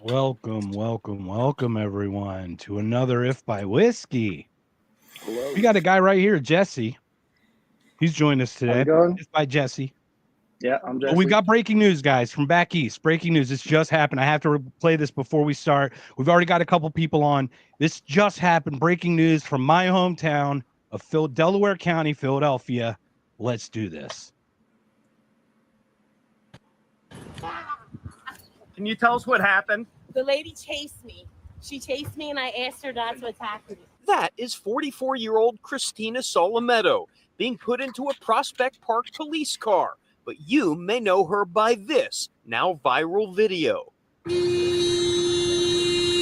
Welcome, everyone, to another If by Whiskey. Hello. We got a guy right here, Jesse. He's joined us today. How's it going? If by Jesse. Yeah, I'm Jesse. But we've got breaking news, guys, from back east. Breaking news. This just happened. I have to play this before we start. We've already got a couple people on. This just happened. Breaking news from my hometown of Delaware County, Philadelphia. Let's do this. Can you tell us what happened? The lady chased me. She chased me and I asked her not to attack me. That is 44-year-old Christina Solometto being put into a Prospect Park police car. But you may know her by this, now viral video.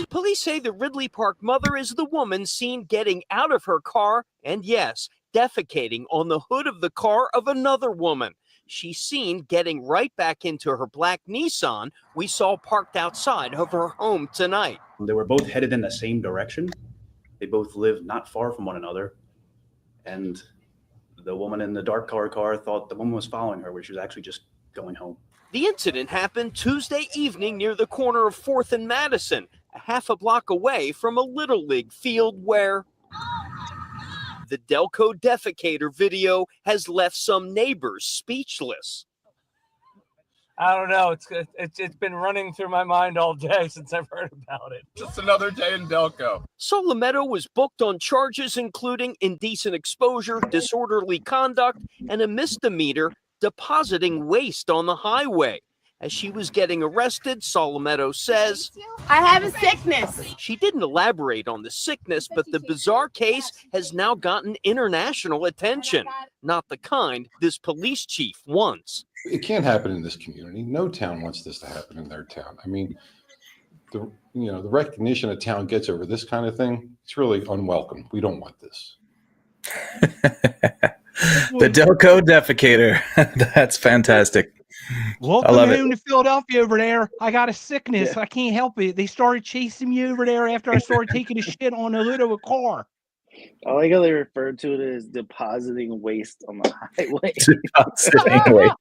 Police say the Ridley Park mother is the woman seen getting out of her car and, yes, defecating on the hood of the car of another woman. She's seen getting right back into her black Nissan we saw parked outside of her home tonight. They were both headed in the same direction. They both lived not far from one another. And the woman in the dark colored car thought the woman was following her, where she was actually just going home. The incident happened Tuesday evening near the corner of 4th and Madison, a half a block away from a Little League field where the Delco defecator video has left some neighbors speechless. I don't know. It's been running through my mind all day since I've heard about it. Just another day in Delco. Solometto was booked on charges including indecent exposure, disorderly conduct, and a misdemeanor depositing waste on the highway. As she was getting arrested, Solometto says, I have a sickness. She didn't elaborate on the sickness, but the bizarre case has now gotten international attention. Not the kind this police chief wants. It can't happen in this community. No town wants this to happen in their town. I mean, the recognition a town gets over this kind of thing, it's really unwelcome. We don't want this. The Delco defecator. That's fantastic. Welcome home to Philadelphia over there. I got a sickness. Yeah. I can't help it. They started chasing me over there after I started taking a shit on the hood of a car. I like how they refer to it as depositing waste on the highway. Depositing waste.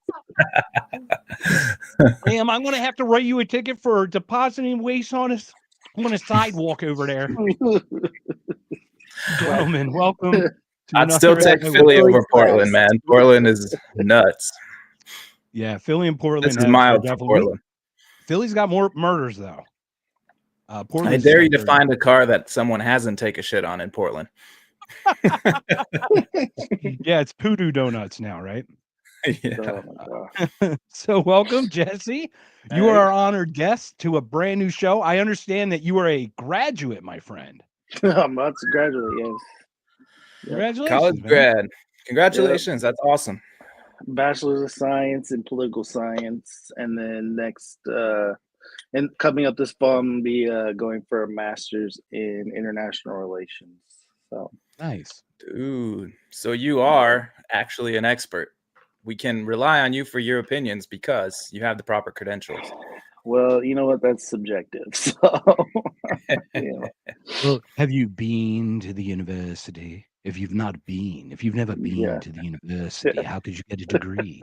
Damn, I'm going to have to write you a ticket for depositing waste on a sidewalk over there. Gentlemen, welcome. I'd still take Philly over Portland, man. Portland is nuts. Yeah, Philly and Portland. This is mild for Portland. Philly's got more murders, though. I dare you to find a car that someone hasn't taken a shit on in Portland. Yeah, it's Poodoo Donuts now, right? Yeah. So welcome, Jesse. You are our honored guest to a brand new show. I understand that you are a graduate, my friend. I'm about to graduate, yes. Congratulations. College grad. Congratulations. Yep. That's awesome. Bachelor's of Science in Political Science. And then next, and coming up this fall, I'm going to be going for a master's in international relations. So nice. Dude. So you are actually an expert. We can rely on you for your opinions because you have the proper credentials. Well, you know what? That's subjective. So, Well, have you been to the university? If you've never been to the university, how could you get a degree?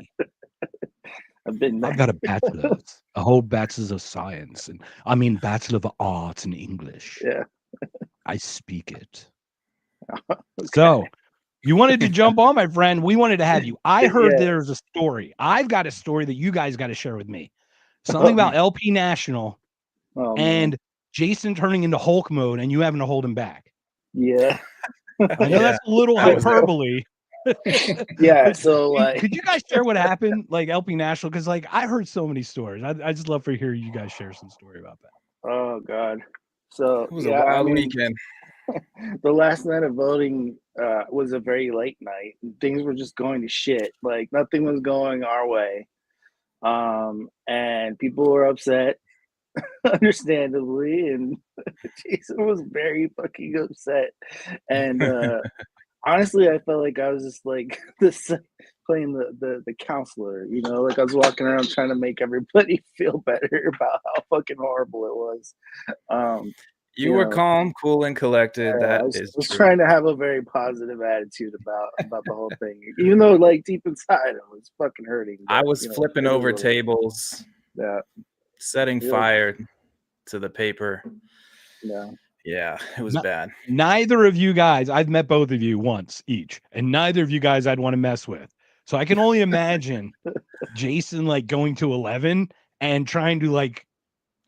I've got a bachelor's, a whole bachelor's of science, and I mean bachelor of arts in English. Yeah, I speak it. Okay. So, you wanted to jump on, my friend. We wanted to have you. I heard there's a story. I've got a story that you guys got to share with me. Something about LP National and Jason turning into Hulk mode and you having to hold him back. Yeah. I know that's a little hyperbole. Yeah. So could you guys share what happened, like LP National? Because I heard so many stories. I just love to hear you guys share some story about that. Oh God. So it was a wild weekend. The last night of voting was a very late night. Things were just going to shit. Like nothing was going our way. And people were upset, understandably, and Jason was very fucking upset. And honestly, I felt like I was just like this playing the counselor, like I was walking around trying to make everybody feel better about how fucking horrible it was. You were calm, cool, and collected. I was trying to have a very positive attitude about the whole thing, even though deep inside it was fucking hurting. I was flipping over tables, setting fire. to the paper. Yeah. Yeah, it was bad. Neither of you guys, I've met both of you once each, and neither of you guys I'd want to mess with. So I can only imagine Jason like going to 11 and trying to like,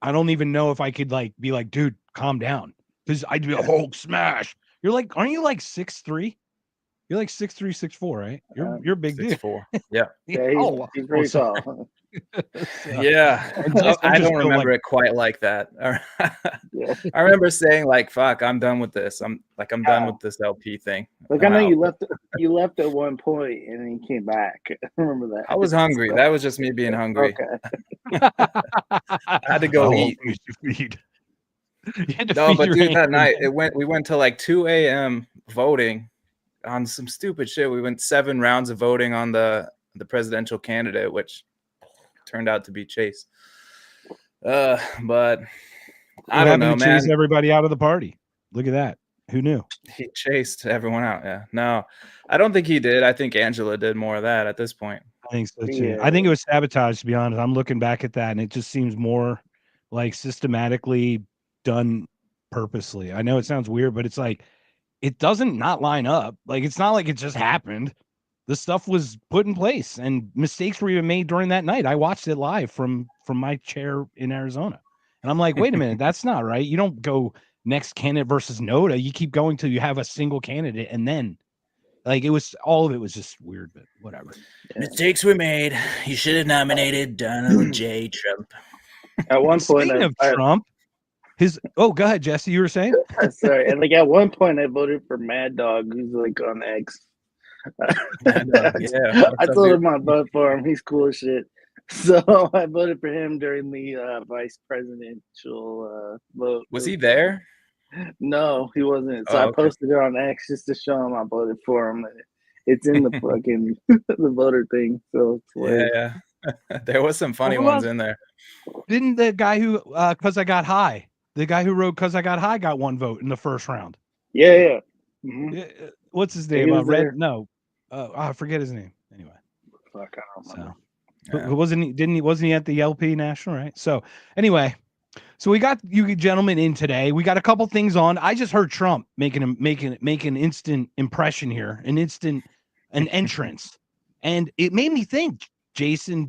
I don't even know if I could like be like, dude, calm down. Because I'd be a Hulk smash. You're like, aren't you like 6'3"? You're like 6'3", 6'4", right? You're a big dude. 6'4". Yeah. Yeah, he's pretty sorry. tall. Yeah, I don't remember it quite like that. I remember saying like, "Fuck, I'm done with this. I'm done with this LP thing." Like I know you left at one point and then you came back. I remember that. I was hungry. That was just me being hungry. Okay. I had to go eat. No, but dude, that night we went to like 2 a.m. voting on some stupid shit. We went 7 rounds of voting on the presidential candidate, which turned out to be Chase. But I don't know, man. Chase everybody out of the party. Look at that. Who knew? He chased everyone out. Yeah. No, I don't think he did. I think Angela did more of that at this point. I think so too. Yeah. I think it was sabotage, to be honest. I'm looking back at that and it just seems more like systematically done purposely. I know it sounds weird, but it's like it doesn't not line up. Like it's not like it just happened. The stuff was put in place and mistakes were even made during that night. I watched it live from my chair in Arizona. And I'm like, wait a minute, that's not right. You don't go next candidate versus Noda. You keep going till you have a single candidate. And then like it was, all of it was just weird, but whatever. Mistakes were made. You should have nominated Donald J. Trump. At one point, Speaking of Trump, go ahead, Jesse, you were saying? Sorry. And like at one point I voted for Mad Dog, who's like on X. Yeah, I told him I'd vote for him. He's cool as shit. So I voted for him during the vice presidential vote. Was he there? No, he wasn't. So I posted it on X just to show him I voted for him. It's in the fucking the voter thing. So yeah. There was some funny ones in there. Didn't the guy who Cause I Got High, the guy who wrote Cause I Got High got 1 vote in the first round? Yeah. Mm-hmm. What's his name? I forget his name. Anyway, fuck, I don't remember. Wasn't he at the LP National, right? So anyway, so we got you gentlemen in today. We got a couple things on. I just heard Trump make an instant impression here, an entrance, and it made me think. Jason,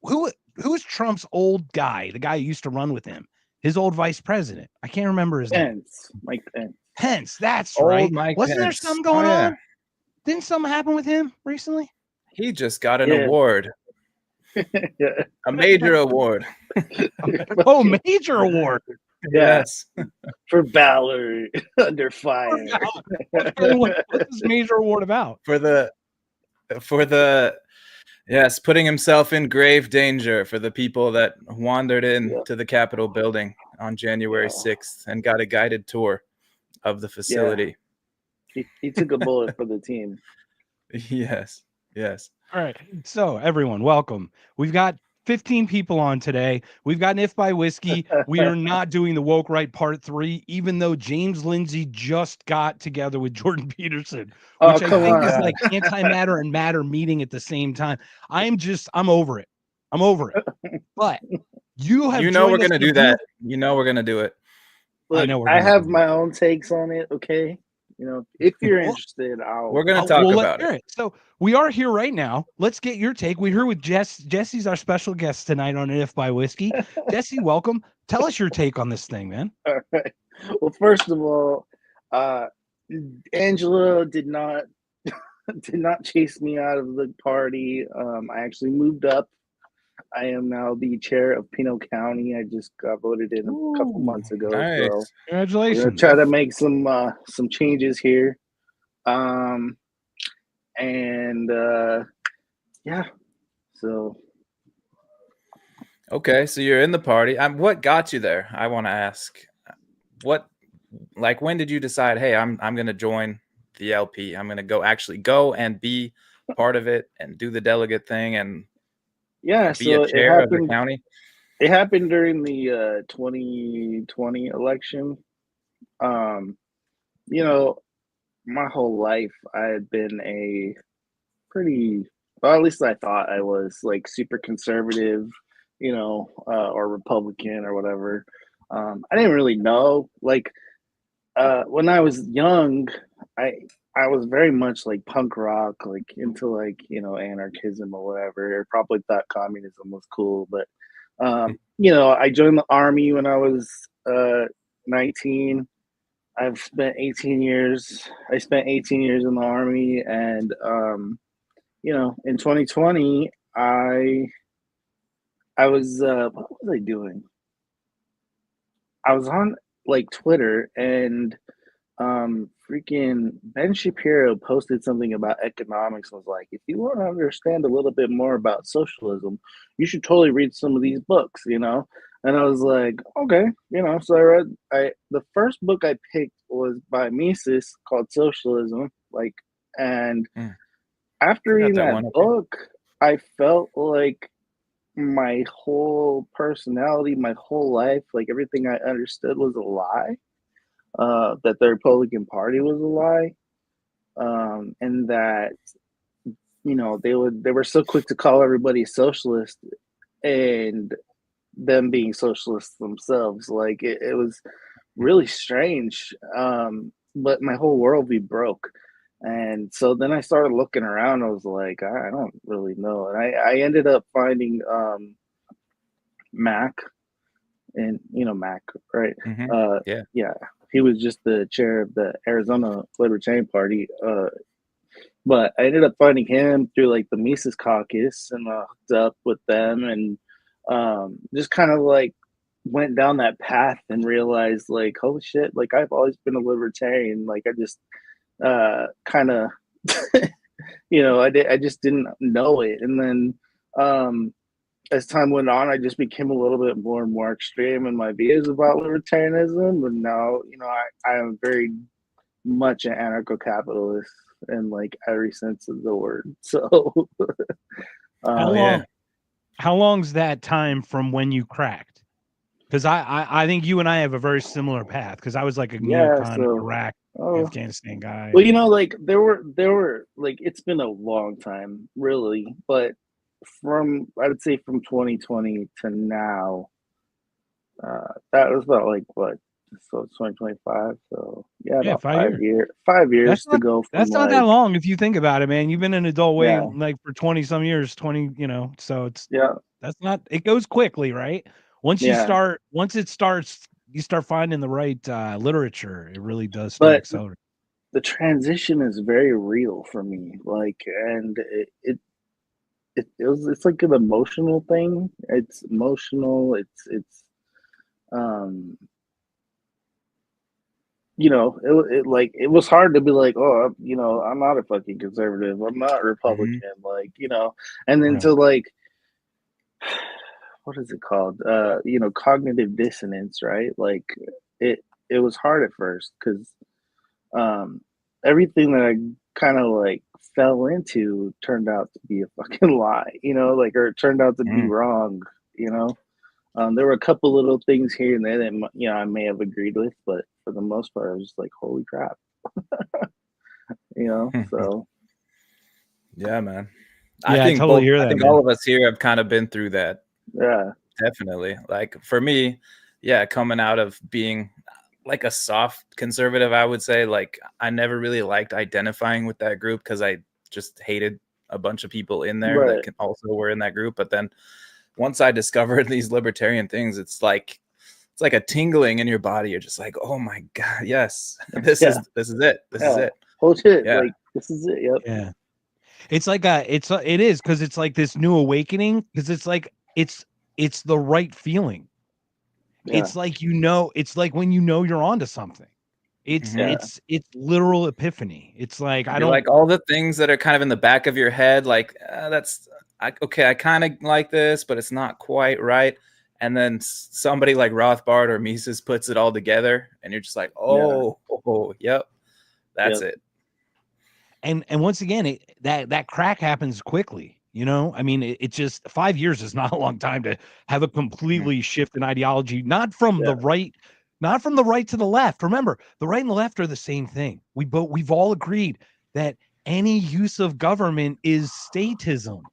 who's Trump's old guy? The guy who used to run with him, his old vice president. I can't remember his name. Mike Pence. Pence, that's right. Wasn't there something going on? Didn't something happen with him recently? He just got an award. A major award. Major award. Yes. For valor under fire. What's this major award about? For the putting himself in grave danger for the people that wandered into the Capitol building on January 6th and got a guided tour of the facility. He took a bullet for the team. Yes. All right. So everyone, welcome. We've got 15 people on today. We've got an If by Whiskey. We are not doing the Woke Right Part 3, even though James Lindsay just got together with Jordan Peterson, which I think is like antimatter and matter meeting at the same time. I'm over it. But we're going to do that. We're going to do it. Look, I have my own takes on it. Okay. If you're interested, we're going to talk about it. So we are here right now. Let's get your take. We're here with Jess. Jesse's our special guest tonight on If by Whiskey. Jesse, welcome. Tell us your take on this thing, man. All right. Well, first of all, Angela did not chase me out of the party. I actually moved up. I am now the chair of Pinal County. I just got voted in a couple months ago. Nice. So congratulations. We're gonna try to make some changes here. So okay, so you're in the party. What got you there? I want to ask. When did you decide, hey, I'm gonna join the LP? I'm gonna go and be part of it and do the delegate thing and be a chair of the county? It happened during the 2020 election. My whole life I had been a pretty, well, at least I thought I was like super conservative, or Republican or whatever. I didn't really know. Like when I was young, I was very much like punk rock, like into like anarchism or whatever. I probably thought communism was cool, but I joined the army when I was 19. I've spent 18 years. I spent 18 years in the army, and in 2020, I was what was I doing? I was on like Twitter, and freaking Ben Shapiro posted something about economics and was like, if you want to understand a little bit more about socialism, you should totally read some of these books, And I was like, okay, so the first book I picked was by Mises called Socialism, and after reading that book, I felt like my whole personality, my whole life, like everything I understood was a lie. That the Republican Party was a lie, and that they were so quick to call everybody socialist, and them being socialists themselves. Like it was really strange. But my whole worldview broke. And so then I started looking around. I was like, I don't really know. And I ended up finding Mac, and Mac, right? Yeah. He was just the chair of the Arizona Libertarian Party. But I ended up finding him through like the Mises Caucus, and hooked up with them, and just kind of like went down that path and realized like, holy shit, like I've always been a libertarian. Like I just kind of I just didn't know it. And then as time went on, I just became a little bit more and more extreme in my views about libertarianism. And now, I am very much an anarcho-capitalist in like every sense of the word. So how long's that time from when you cracked? Because I think you and I have a very similar path, because I was like a neocon Iraq, Afghanistan guy. Well, like there were like, it's been a long time, really, but I would say from 2020 to now, that was about like what? So it's 2025. So about 5 years. 5 years to go. That's not that long if you think about it, man. You've been an adult way like for 20 some years, 20, so it's that's not, it goes quickly, right? Once you start finding the right literature, it really does start accelerating. The transition is very real for me. Like, and it's like an emotional thing. It's emotional. It's it was hard to be like, oh, I'm not a fucking conservative. I'm not Republican. Like, and then to like, what is it called? Cognitive dissonance, right? Like it was hard at first, because everything that I kind of like fell into turned out to be a fucking lie, or it turned out to be wrong, There were a couple little things here and there that I may have agreed with, but for the most part, I was just like, holy crap. So yeah, man. Yeah, I think all of us here have kind of been through that. Yeah, definitely. Like for me, coming out of being like a soft conservative, I would say, like I never really liked identifying with that group, because I just hated a bunch of people in there that also were in that group. But then once I discovered these libertarian things, it's like a tingling in your body. You're just like, oh my God, yes, this is it. This is it. Whole shit. Yeah. Like this is it. Yep. Yeah. It's like it is, because it's like this new awakening, because it's like it's the right feeling. Yeah. It's like it's like when you're onto something. It's literal epiphany. It's like I don't like all the things that are kind of in the back of your head, like I kind of like this, but it's not quite right. And then somebody like Rothbard or Mises puts it all together, and you're just like, yep, that's it. And once again, that crack happens quickly. I mean, it's just 5 years is not a long time to have a completely shift in ideology, not from the right to the left. Remember, the right and the left are the same thing. We've all agreed that any use of government is statism.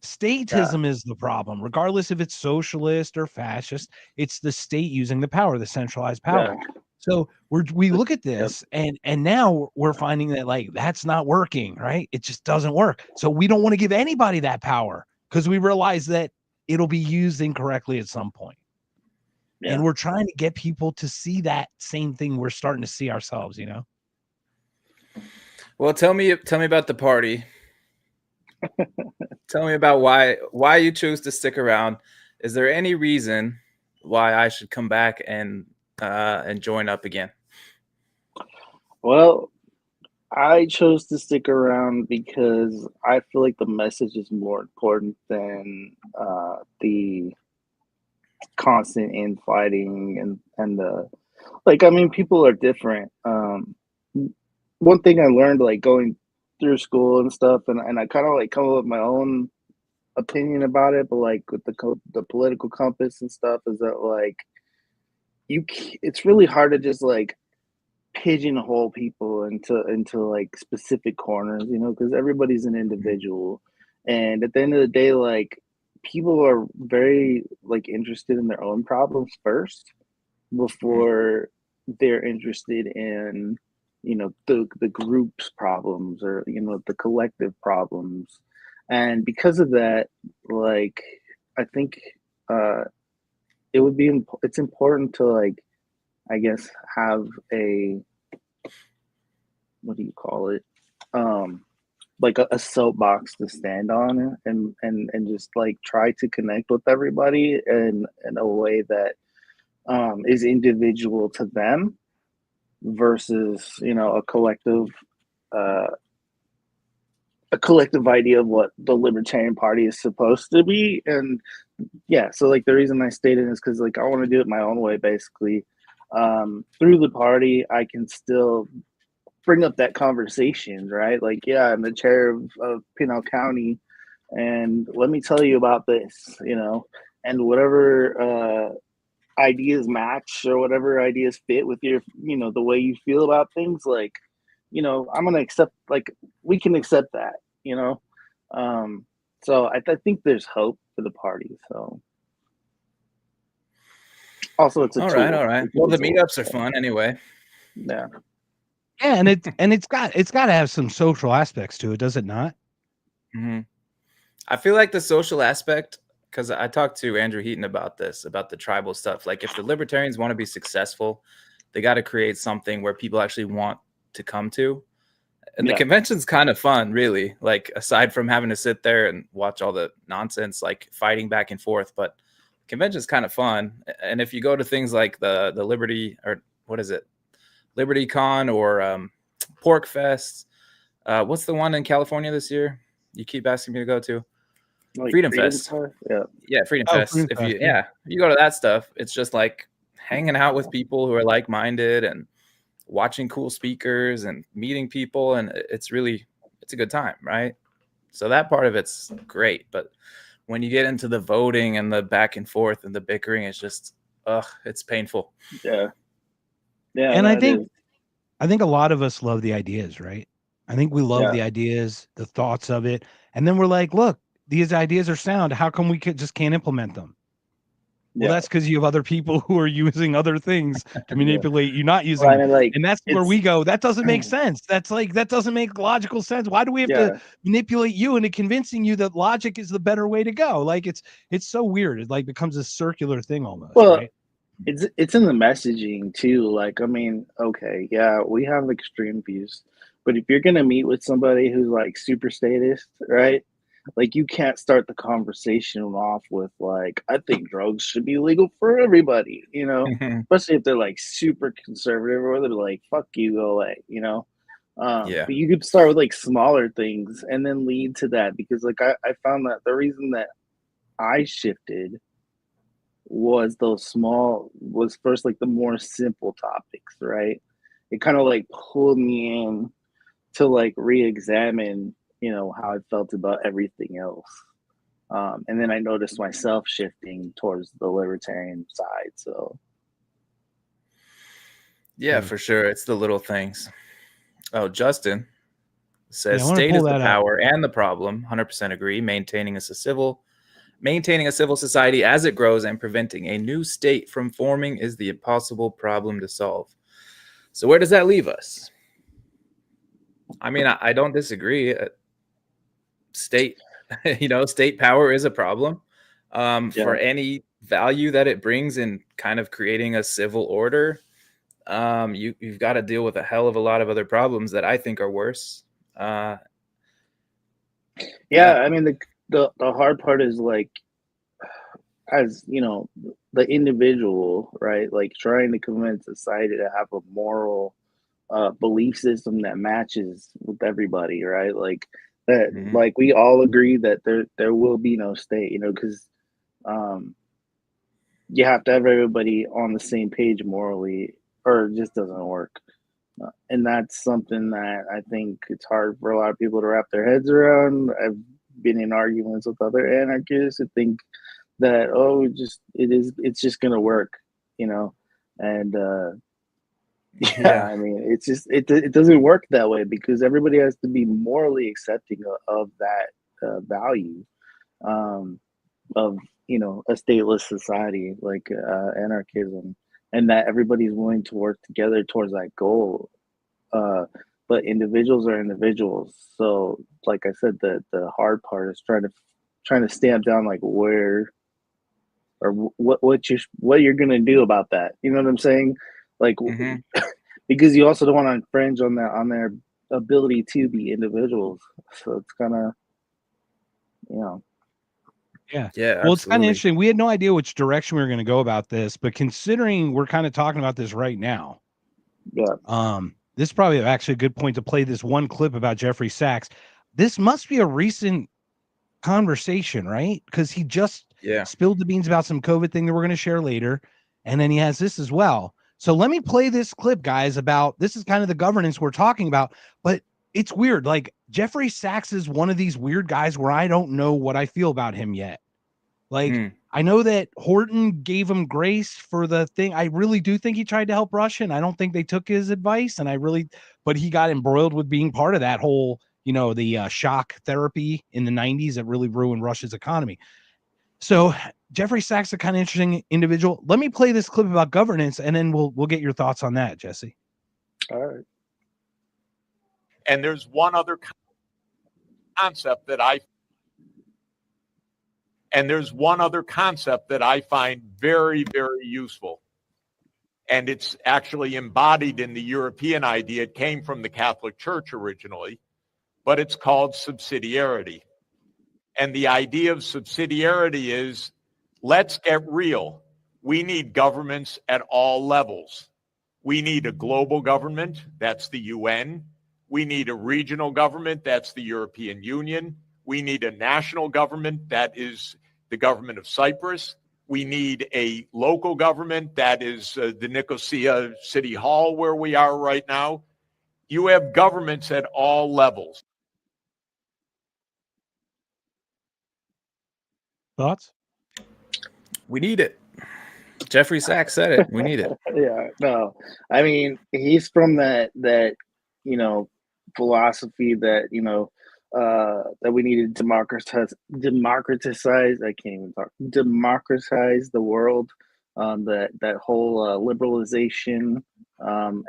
Statism is the problem, regardless if it's socialist or fascist. It's the state using the power, the centralized power. So we look at this, and now we're finding that like that's not working, right? It just doesn't work. So we don't want to give anybody that power because we realize that it'll be used incorrectly at some point. And we're trying to get people to see that same thing we're starting to see ourselves, you know. Well, tell me about the party. Tell me about why you chose to stick around. Is there any reason why I should come back and join up again? Well, I chose to stick around because I feel like the message is more important than the constant infighting and the like. I mean, people are different. One thing I learned like going through school and stuff, and I kind of like come up with my own opinion about it, but like with the political compass and stuff, is that like it's really hard to just like pigeonhole people into like specific corners, you know, because everybody's an individual, and at the end of the day, like people are very like interested in their own problems first before they're interested in, you know, the group's problems, or you know, the collective problems. And because of that, like I think it's important to like, I guess, have a, what do you call it, like a soapbox to stand on, and just like try to connect with everybody in a way that is individual to them versus, you know, a collective idea of what the Libertarian Party is supposed to be. And yeah, so like the reason I stayed in is because like I want to do it my own way, basically. Through the party, I can still bring up that conversation, right? Like, yeah, I'm the chair of Pinal County, and let me tell you about this, you know, and whatever ideas match or whatever ideas fit with your, you know, the way you feel about things, like, you know, I'm gonna accept, like, we can accept that, you know. So I think there's hope for the party. So also it's a all tool. right. Well, the meetups are fun anyway. Yeah. Yeah, and it's got to have some social aspects to it, does it not? Mm-hmm. I feel like the social aspect, because I talked to Andrew Heaton about this, about the tribal stuff. Like if the libertarians want to be successful, they got to create something where people actually want to come to. And the convention's kind of fun, really, like aside from having to sit there and watch all the nonsense, like fighting back and forth. But convention's kind of fun. And if you go to things like the Liberty, or what is it? Liberty Con or Pork Fest. What's the one in California this year? You keep asking me to go to. Like Freedom Fest. Yeah, Freedom Fest. Freedom Fest, You go to that stuff, it's just like hanging out with people who are like-minded and watching cool speakers and meeting people, and it's a good time, right? So that part of it's great, but when you get into the voting and the back and forth and the bickering, it's just it's painful. Yeah. And I think a lot of us love the ideas, right? I think we love the ideas, the thoughts of it, and then we're like, look, these ideas are sound. How come we just can't implement them? Well, that's because you have other people who are using other things to manipulate you, not using them. Like, and that's where we go, that doesn't make sense. That doesn't make logical sense. Why do we have to manipulate you into convincing you that logic is the better way to go? Like it's so weird. It like becomes a circular thing almost. Well, right? It's in the messaging too. Like, I mean, okay, yeah, we have extreme views, but if you're gonna meet with somebody who's like super statist, right? Like, you can't start the conversation off with like, I think drugs should be legal for everybody, you know, especially if they're like super conservative, or they're like, fuck you, go away, you know. But you could start with like smaller things and then lead to that, because like I found that the reason that I shifted was first like the more simple topics, right? It kind of like pulled me in to like re-examine, you know, how I felt about everything else. And then I noticed myself shifting towards the libertarian side. So yeah, for sure. It's the little things. Oh, Justin, Says wanna state pull is the that up. power and the problem. 100% agree. Maintaining a civil society as it grows and preventing a new state from forming is the impossible problem to solve. So where does that leave us? I mean, I don't disagree. State, state power is a problem for any value that it brings in kind of creating a civil order. You've got to deal with a hell of a lot of other problems that I think are worse. I mean, the hard part is like, as you know, the individual, right? Like trying to convince society to have a moral belief system that matches with everybody, right? Like that, like we all agree that there will be no state, because you have to have everybody on the same page morally, or it just doesn't work. And that's something that I think it's hard for a lot of people to wrap their heads around. I've been in arguments with other anarchists who think that it's just gonna work, and I mean it doesn't work that way, because everybody has to be morally accepting of that value of a stateless society like anarchism, and that everybody's willing to work together towards that goal. But individuals are individuals, so like I said, the hard part is trying to stamp down like where or what you're gonna do about that. You know what I'm saying? Like because you also don't want to infringe on their ability to be individuals. So it's kind of Yeah. Yeah. Well, it's kind of absolutely. interesting. We had no idea which direction we were going to go about this, but considering we're kind of talking about this right now, this is probably actually a good point to play this one clip about Jeffrey Sachs. This must be a recent conversation, right? Because he just spilled the beans about some COVID thing that we're going to share later, and then he has this as well. So let me play this clip, guys, about this is kind of the governance we're talking about, but it's weird. Like Jeffrey Sachs is one of these weird guys where I don't know what I feel about him yet. Like I know that Horton gave him grace for the thing. I really do think he tried to help Russia, and I don't think they took his advice. But he got embroiled with being part of that whole, the shock therapy in the 90s that really ruined Russia's economy. So Jeffrey Sachs is a kind of interesting individual. Let me play this clip about governance, and then we'll get your thoughts on that, Jesse. All right. And there's one other concept that I find very, very useful. And it's actually embodied in the European idea. It came from the Catholic Church originally, but it's called subsidiarity. And the idea of subsidiarity is, let's get real. We need governments at all levels. We need a global government, that's the UN. We need a regional government, that's the European Union. We need a national government, that is the government of Cyprus. We need a local government, that is the Nicosia City Hall, where we are right now. You have governments at all levels. Thoughts? We need it. Jeffrey Sachs said it. We need it. Yeah, no, I mean, he's from that philosophy that that we need to democratize. I can't even talk. Democratize the world. That whole liberalization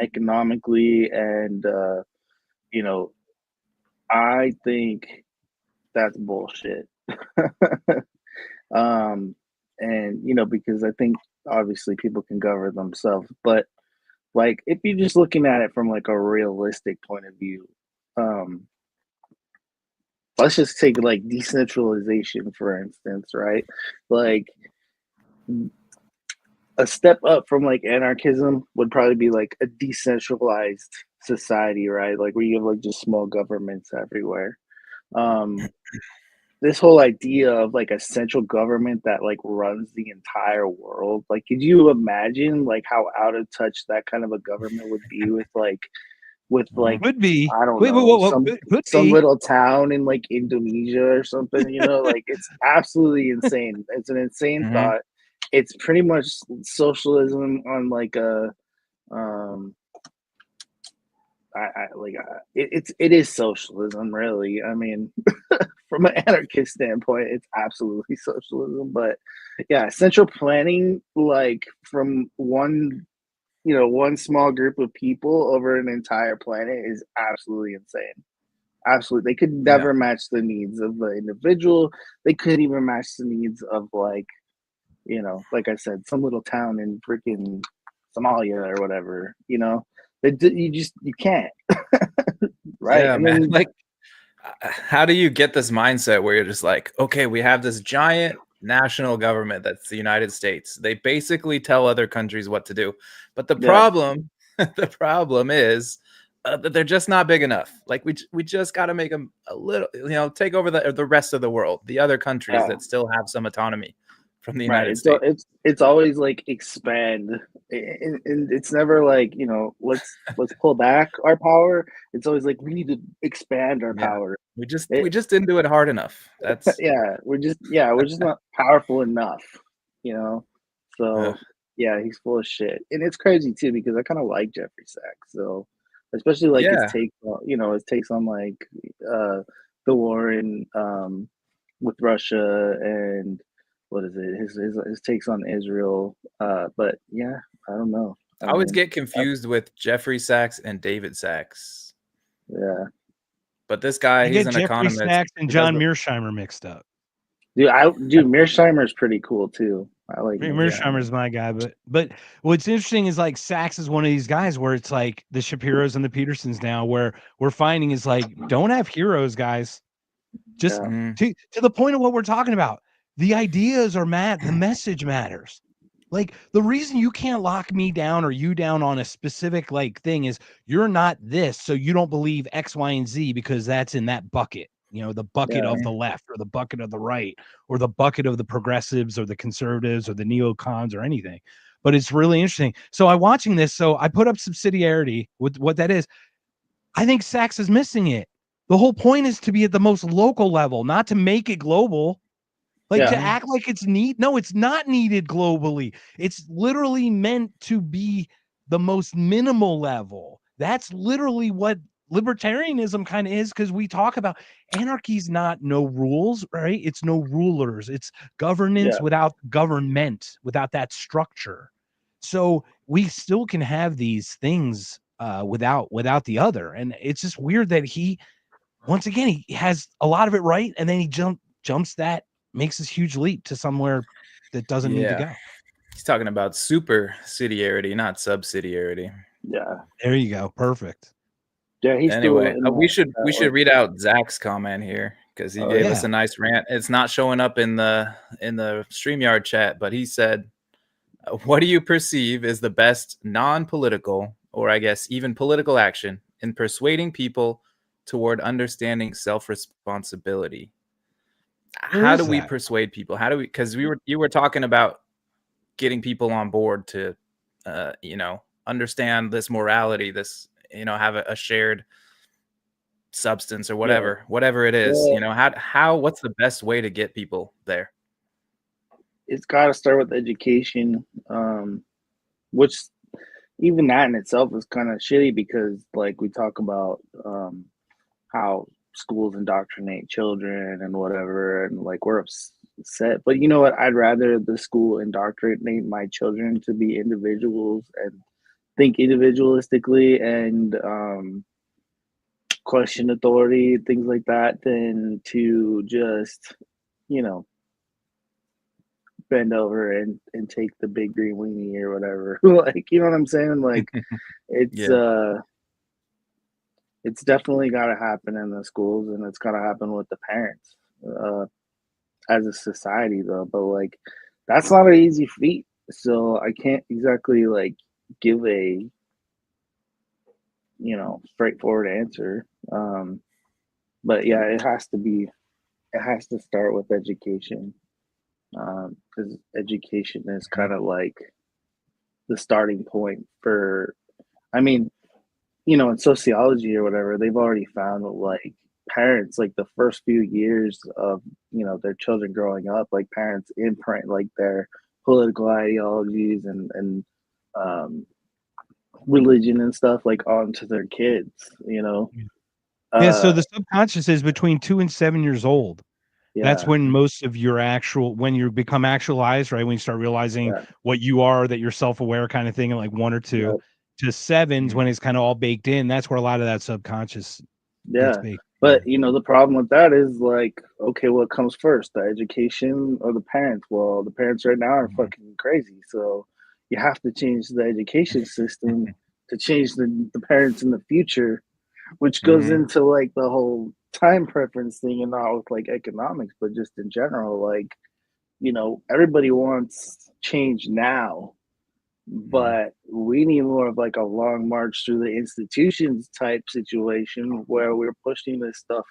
economically, and I think that's bullshit. And because I think obviously people can govern themselves, but like if you're just looking at it from like a realistic point of view, let's just take like decentralization for instance, right? Like a step up from like anarchism would probably be like a decentralized society, right? Like where you have like just small governments everywhere. This whole idea of like a central government that like runs the entire world, like could you imagine like how out of touch that kind of a government would be with Would be. I don't Wait, know, some be. little town in like Indonesia or something, like it's absolutely insane. It's an insane thought. It's pretty much socialism on like a it is socialism, really. I mean, from an anarchist standpoint, it's absolutely socialism. But yeah, central planning, like from one small group of people over an entire planet, is absolutely insane. Absolutely, they could Yeah. never match the needs of the individual. They couldn't even match the needs of, like, like I said, some little town in freaking Somalia or whatever. You can't. Right? Yeah, And man. then Like, how do you get this mindset where you're just like, okay, we have this giant national government that's the United States. They basically tell other countries what to do. But the problem, the problem is that they're just not big enough. Like we just got to make them a little, take over the rest of the world, the other countries that still have some autonomy from the United States. It's always like expand, and it's never like let's pull back our power. It's always like we need to expand our power. We just didn't do it hard enough. That's we're just not powerful enough, So yeah, he's full of shit, and it's crazy too because I kind of like Jeffrey Sachs, so especially like his takes on like the war in with Russia and what is it? His takes on Israel. But yeah, I don't know. I always get confused with Jeffrey Sachs and David Sachs. Yeah. But this guy, he's an Jeffrey economist. Sachs and John Mearsheimer mixed up. Dude, Mearsheimer's pretty cool too. I like Mearsheimer's my guy, but what's interesting is like Sachs is one of these guys where it's like the Shapiros and the Petersons now, where we're finding is like don't have heroes, guys. Just to the point of what we're talking about. The ideas are the message matters. Like the reason you can't lock me down or you down on a specific like thing is you're not this, so you don't believe X, Y, and Z because that's in that bucket. The bucket of the left or the bucket of the right or the bucket of the progressives or the conservatives or the neocons or anything. But it's really interesting. So I'm watching this. So I put up subsidiarity with what that is. I think Sachs is missing it. The whole point is to be at the most local level, not to make it global. Like to act like it's neat. No, it's not needed globally. It's literally meant to be the most minimal level. That's literally what libertarianism kind of is, because we talk about anarchy's not no rules, right? It's no rulers. It's governance without government, without that structure. So we still can have these things without the other. And it's just weird that once again, he has a lot of it right, and then he jumps that, makes this huge leap to somewhere that doesn't need to go. He's talking about supersidiarity, not subsidiarity. Yeah. There you go. Perfect. Yeah. He's anyway, we should read out Zach's comment here because he gave us a nice rant. It's not showing up in the StreamYard chat, but he said, "What do you perceive is the best non-political, or I guess even political action in persuading people toward understanding self-responsibility?" How do we persuade people? How do we? Because you were talking about getting people on board to, understand this morality, this, have a shared substance or whatever it is. What's the best way to get people there? It's got to start with education, which even that in itself is kind of shitty because, like, we talk about how schools indoctrinate children and whatever, and like we're upset. But you know what? I'd rather the school indoctrinate my children to be individuals and think individualistically and question authority, things like that, than to just, bend over and take the big green weenie or whatever. Like, you know what I'm saying? Like, it's definitely got to happen in the schools, and it's got to happen with the parents as a society, though. But like, that's not an easy feat. So I can't exactly like give a straightforward answer. But yeah, it has to start with education, because education is kind of like the starting point for. I mean, in sociology or whatever, they've already found that like parents, like the first few years of their children growing up, like parents imprint like their political ideologies and religion and stuff like onto their kids, you know. Yeah, so the subconscious is between 2 and 7 years old. That's Yeah, when most of your when you become actualized, right? When you start realizing yeah, what you are, that you're self-aware kind of thing, and like 1 or 2 yep, to 7s when it's kind of all baked in. That's where a lot of that subconscious gets yeah. baked. But you know, the problem with that is like, okay, what comes first, the education or the parents? Well, the parents right now are fucking crazy, so you have to change the education system to change the parents in the future, which goes Mhm. into like the whole time preference thing, and not with like economics, but just in general. Like, you know, everybody wants change now, but we need more of like a long march through the institutions type situation where we're pushing this stuff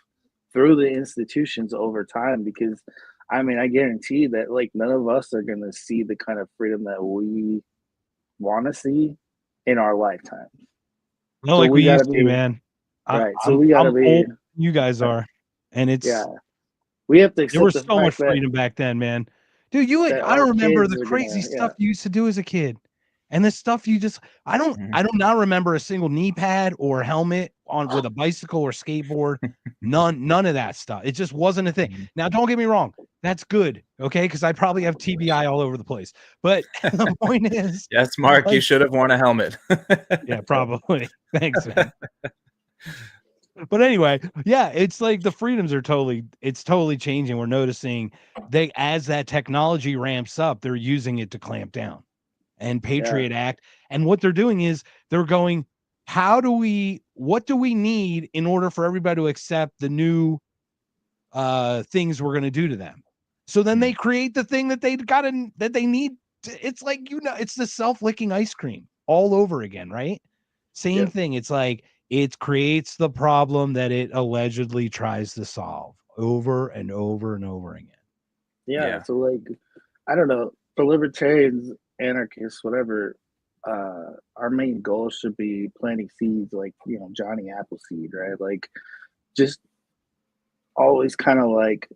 through the institutions over time. Because I mean, I guarantee that like none of us are going to see the kind of freedom that we want to see in our lifetime. Not So like we we got to used to, be man. right. So we got to I'm be old. You guys are, and yeah. it's We have to there was accept the so much fact that freedom back then, man. Dude, that I our remember kids the are crazy gonna stuff you used to do as a kid. And the stuff you just I do not remember a single knee pad or helmet on with a bicycle or skateboard. None of that stuff. It just wasn't a thing. Now, don't get me wrong. That's good, okay? Because I probably have TBI all over the place. But the point is, Yes, Mark, you like, should have worn a helmet. yeah, probably. Thanks, man. But anyway, yeah, it's like the freedoms are totally changing. We're noticing as that technology ramps up, they're using it to clamp down. And Patriot Act, and what they're doing is they're going, what do we need in order for everybody to accept the new things we're going to do to them? So then they create the thing that they need. It's like, it's the self-licking ice cream all over again, right? Same thing. It's like it creates the problem that it allegedly tries to solve over and over and over again. Yeah. So like, I don't know, for libertarians, anarchists, whatever, our main goal should be planting seeds, like, you know, Johnny Appleseed, right? Like, just always kind of like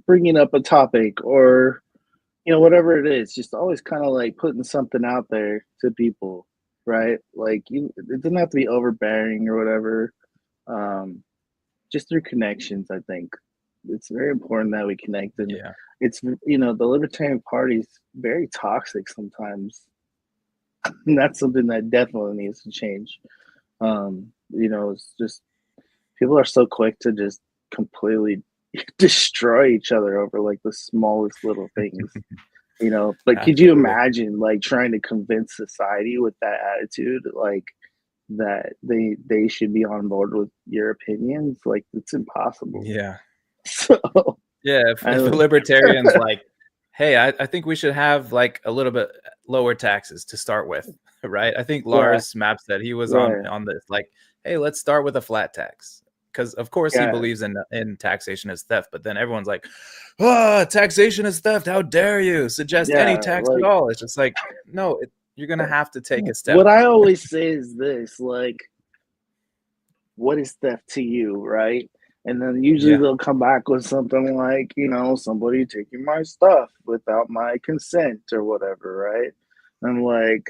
bringing up a topic, or you know, whatever it is, just always kind of like putting something out there to people, right? Like, it doesn't have to be overbearing or whatever. Just through connections, I think it's very important that we connect. And it's, you know, the Libertarian Party is very toxic sometimes, and that's something that definitely needs to change. You know, it's just people are so quick to just completely destroy each other over like the smallest little things. You know, but could you imagine like trying to convince society with that attitude, like that they should be on board with your opinions? Like, it's impossible. Yeah. So yeah, if the libertarians like, hey, I think we should have like a little bit lower taxes to start with, right? I think Lars Mapp said he was on this, like, hey, let's start with a flat tax. Because of course he believes in taxation as theft, but then everyone's like, oh, taxation is theft. How dare you suggest any tax at all? It's just like, no, you're going to have to take a step. What I always say is this, like, what is theft to you, right? And then usually they'll come back with something like, you know, somebody taking my stuff without my consent or whatever, right? And like,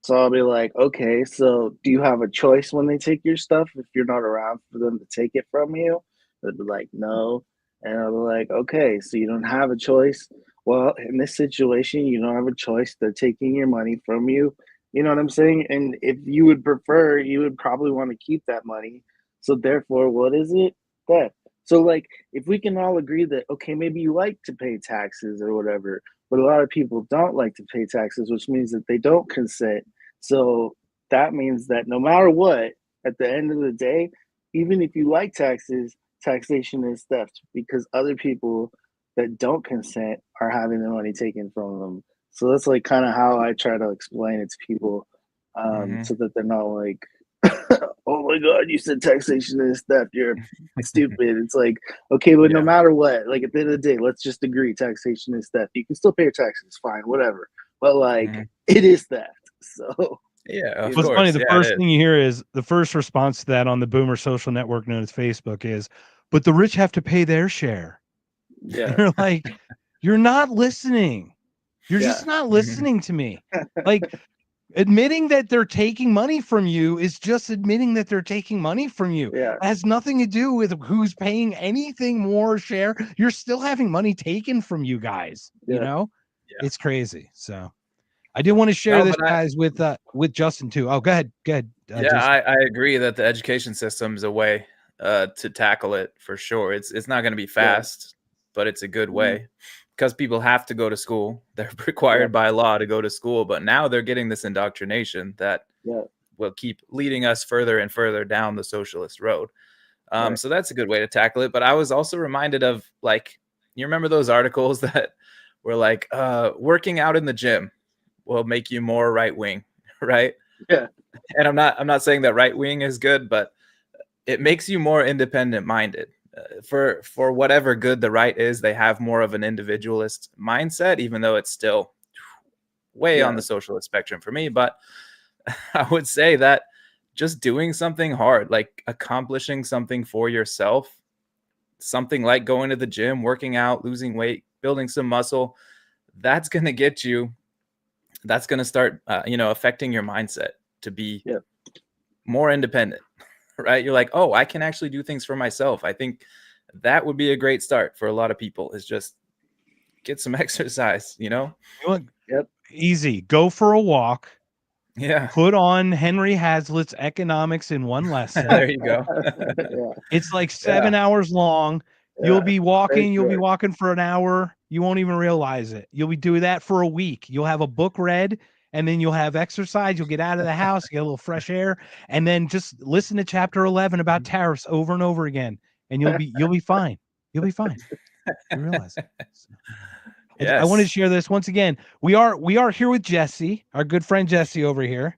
so I'll be like, okay, so do you have a choice when they take your stuff if you're not around for them to take it from you? They'll be like, no. And I'll be like, okay, so you don't have a choice. Well, in this situation, you don't have a choice. They're taking your money from you. You know what I'm saying? And if you would prefer, you would probably want to keep that money. So therefore, what is it? That. So like, if we can all agree that, okay, maybe you like to pay taxes or whatever, but a lot of people don't like to pay taxes, which means that they don't consent. So that means that no matter what, at the end of the day, even if you like taxes, taxation is theft, because other people that don't consent are having their money taken from them. So that's like kind of how I try to explain it to people, so that they're not like, oh my God, you said taxation is theft, you're stupid. It's like, okay, but no matter what, like at the end of the day, let's just agree taxation is theft. You can still pay your taxes, fine, whatever. But like, it is theft. So yeah, what's funny, the first thing you hear is the first response to that on the Boomer social network known as Facebook is, but the rich have to pay their share. Yeah. You're like, you're not listening. You're just not listening to me. Like, admitting that they're taking money from you is just admitting that they're taking money from you. Yeah. It has nothing to do with who's paying anything more share. You're still having money taken from you guys. You know, it's crazy. So I did want to share this, guys, with Justin too. Oh, go ahead. I agree that the education system is a way to tackle it for sure. It's not going to be fast, but it's a good way. Because people have to go to school. They're required by law to go to school, but now they're getting this indoctrination that will keep leading us further and further down the socialist road. So that's a good way to tackle it. But I was also reminded of, like, you remember those articles that were like, working out in the gym will make you more right-wing, right? Yeah. And I'm not saying that right-wing is good, but it makes you more independent-minded. For whatever good the right is, they have more of an individualist mindset, even though it's still way on the socialist spectrum for me. But I would say that just doing something hard, like accomplishing something for yourself, something like going to the gym, working out, losing weight, building some muscle, that's going to get you, that's going to start, affecting your mindset to be more independent. Right? You're like, oh, I can actually do things for myself. I think that would be a great start for a lot of people, is just get some exercise, Easy. Go for a walk. Yeah. Put on Henry Hazlitt's Economics in One Lesson. There you go. It's like 7 hours long. You'll be walking. You'll be walking for an hour. You won't even realize it. You'll be doing that for a week. You'll have a book read. And then you'll have exercise. You'll get out of the house, get a little fresh air, and then just listen to chapter 11 about tariffs over and over again, and you'll be fine. You'll be fine. You realize it. So, I wanted to share this once again. We are here with Jesse, our good friend Jesse over here.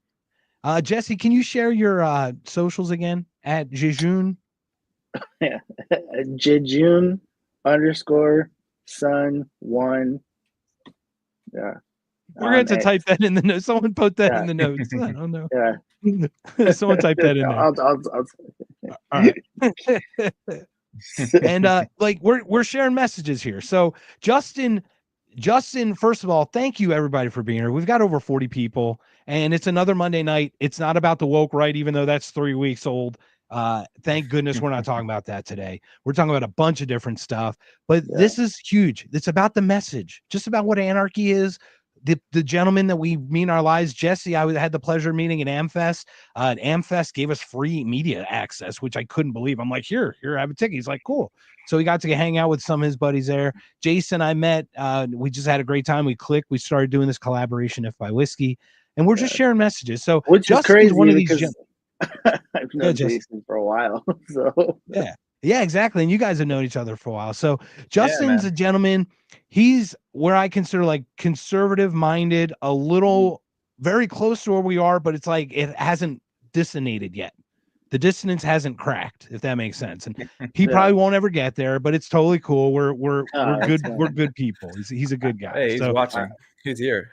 Jesse, can you share your socials again at Jejun? Yeah, Jejun _sun1. Yeah. We're going to type that in the notes. Someone put that in the notes. I don't know. Yeah. Someone type that in there. All right. And like we're sharing messages here. So Justin, first of all, thank you everybody for being here. We've got over 40 people, and it's another Monday night. It's not about the woke right, even though that's 3 weeks old. Thank goodness we're not talking about that today. We're talking about a bunch of different stuff, but this is huge. It's about the message, just about what anarchy is. The gentleman that we meet in our lives, Jesse, I had the pleasure of meeting at AmFest. AmFest gave us free media access, which I couldn't believe. I'm like, here, have a ticket. He's like, cool. So we got to hang out with some of his buddies there. Jason, I met. We just had a great time. We clicked. We started doing this collaboration, If by Whiskey, and we're just sharing messages. So which Justin's is crazy one of these. I've known Jason for a while. So yeah, exactly. And you guys have known each other for a while. So Justin's a gentleman. He's where I consider like conservative minded, a little very close to where we are, but it's like it hasn't dissonated yet. The dissonance hasn't cracked, if that makes sense. And he probably won't ever get there, but it's totally cool. We're good. We're good people. He's a good guy. Hey, he's watching. He's here.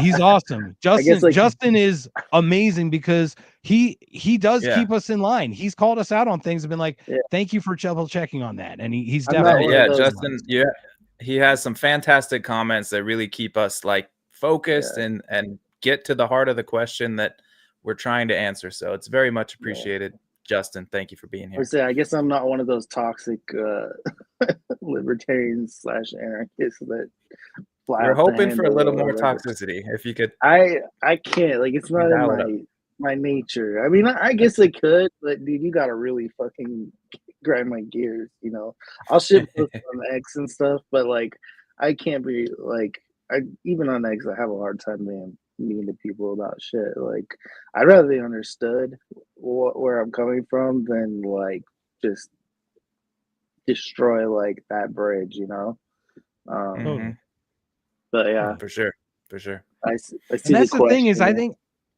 He's awesome. Justin is amazing because he does keep us in line. He's called us out on things and been like, thank you for double checking on that. And he's definitely Justin. Yeah, he has some fantastic comments that really keep us like focused and get to the heart of the question that we're trying to answer. So it's very much appreciated. Justin, thank you for being here. I guess I'm not one of those toxic libertarians / anarchists that we're hoping for a little more toxicity. If you could, I can't, like, it's not in my nature. I mean, I guess it could, but dude, you gotta really fucking grind my gears, I'll ship on X and stuff, but like I can't be like, even on X I have a hard time being mean to people about shit. Like, I'd rather they understood where I'm coming from than like just destroy like that bridge, But yeah, for sure. I see. And that's the thing is, I think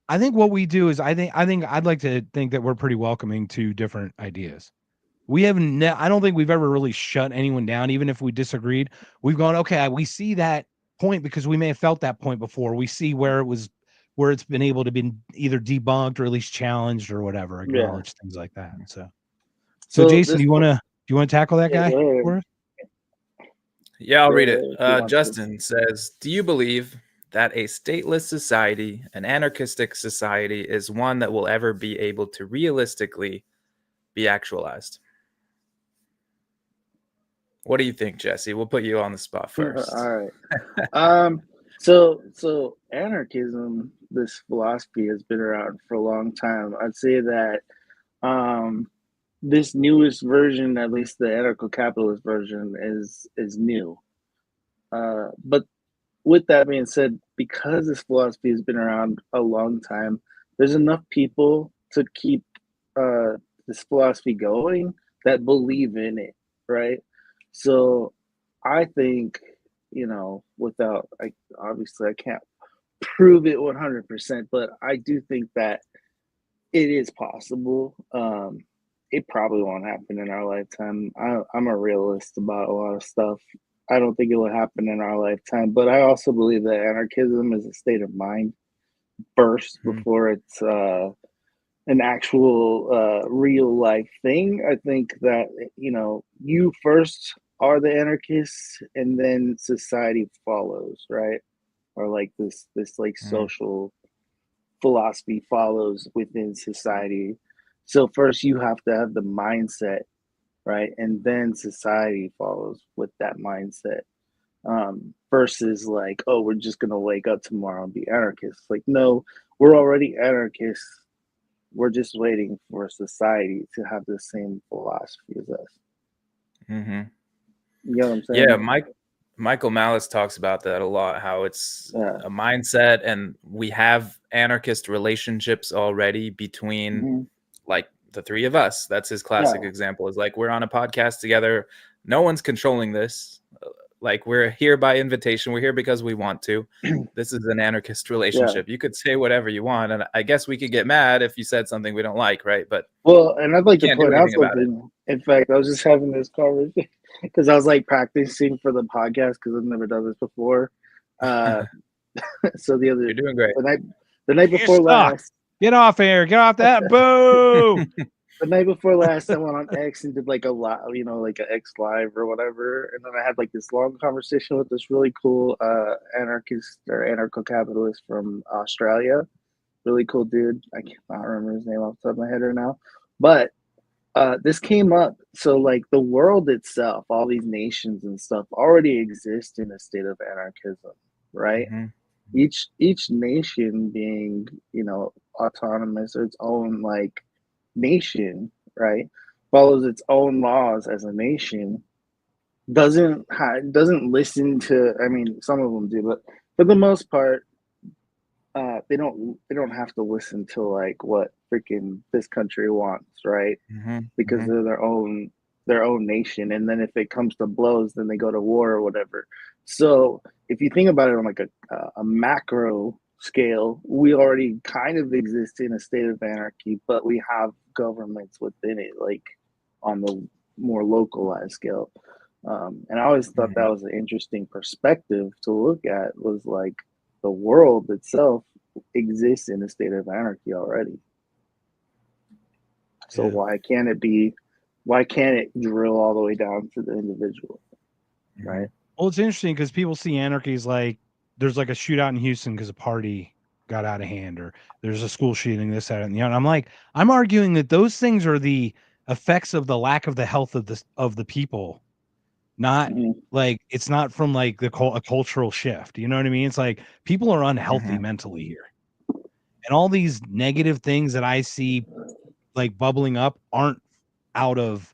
what we do is I think I'd like to think that we're pretty welcoming to different ideas. We haven't. I don't think we've ever really shut anyone down, even if we disagreed. We've gone, okay, we see that point because we may have felt that point before. We see where it's been able to be either debunked or at least challenged or whatever, acknowledged, things like that. So Jason, do you want to tackle that guy for us? Yeah, I'll read it. Justin says, do you believe that a stateless society, an anarchistic society, is one that will ever be able to realistically be actualized? What do you think, Jesse? We'll put you on the spot first. All right. So anarchism, this philosophy has been around for a long time. I'd say that this newest version, at least the anarcho-capitalist version, is new. But with that being said, because this philosophy has been around a long time, there's enough people to keep this philosophy going that believe in it, right? So I think, obviously I can't prove it 100%, but I do think that it is possible. It probably won't happen in our lifetime. I'm a realist about a lot of stuff. I don't think it will happen in our lifetime, but I also believe that anarchism is a state of mind first before it's an actual real life thing. I think that, you first are the anarchists and then society follows, right? Or like this like social philosophy follows within society. So first you have to have the mindset, right? And then society follows with that mindset. Versus like, oh, we're just gonna wake up tomorrow and be anarchists. Like, no, we're already anarchists. We're just waiting for society to have the same philosophy as us. Mm-hmm. You know what I'm saying? Yeah, Michael Malice talks about that a lot, how it's a mindset, and we have anarchist relationships already between like the three of us. That's his classic example, is like, we're on a podcast together. No one's controlling this. Like, we're here by invitation. We're here because we want to. This is an anarchist relationship. You could say whatever you want, and I guess we could get mad if you said something we don't like, right? But and I'd like to point out something. In fact, I was just having this conversation because I was like practicing for the podcast because I've never done this before. So you're doing great. The night before last. Get off air. Get off that. Boo. The night before last, I went on X and did like a lot, like an X live or whatever. And then I had like this long conversation with this really cool anarchist or anarcho-capitalist from Australia. Really cool dude. I cannot remember his name off the top of my head right now. But this came up. So like the world itself, all these nations and stuff already exist in a state of anarchism, right? Mm-hmm. Each nation being, autonomous or its own like nation, right, follows its own laws as a nation, doesn't listen to, I mean, some of them do, but for the most part, they don't have to listen to like what freaking this country wants, right? Because they're their own nation, and then if it comes to blows, then they go to war or whatever. So if you think about it on like a macro scale, we already kind of exist in a state of anarchy, but we have governments within it, like on the more localized scale. And I always thought that was an interesting perspective to look at, was like the world itself exists in a state of anarchy already. So why can't it drill all the way down to the individual, right? Well, it's interesting because people see anarchy as like, there's like a shootout in Houston because a party got out of hand, or there's a school shooting, this, that, and the other. I'm like, I'm arguing that those things are the effects of the lack of the health of the people, not like, it's not from like a cultural shift. You know what I mean? It's like people are unhealthy mentally here, and all these negative things that I see like bubbling up aren't out of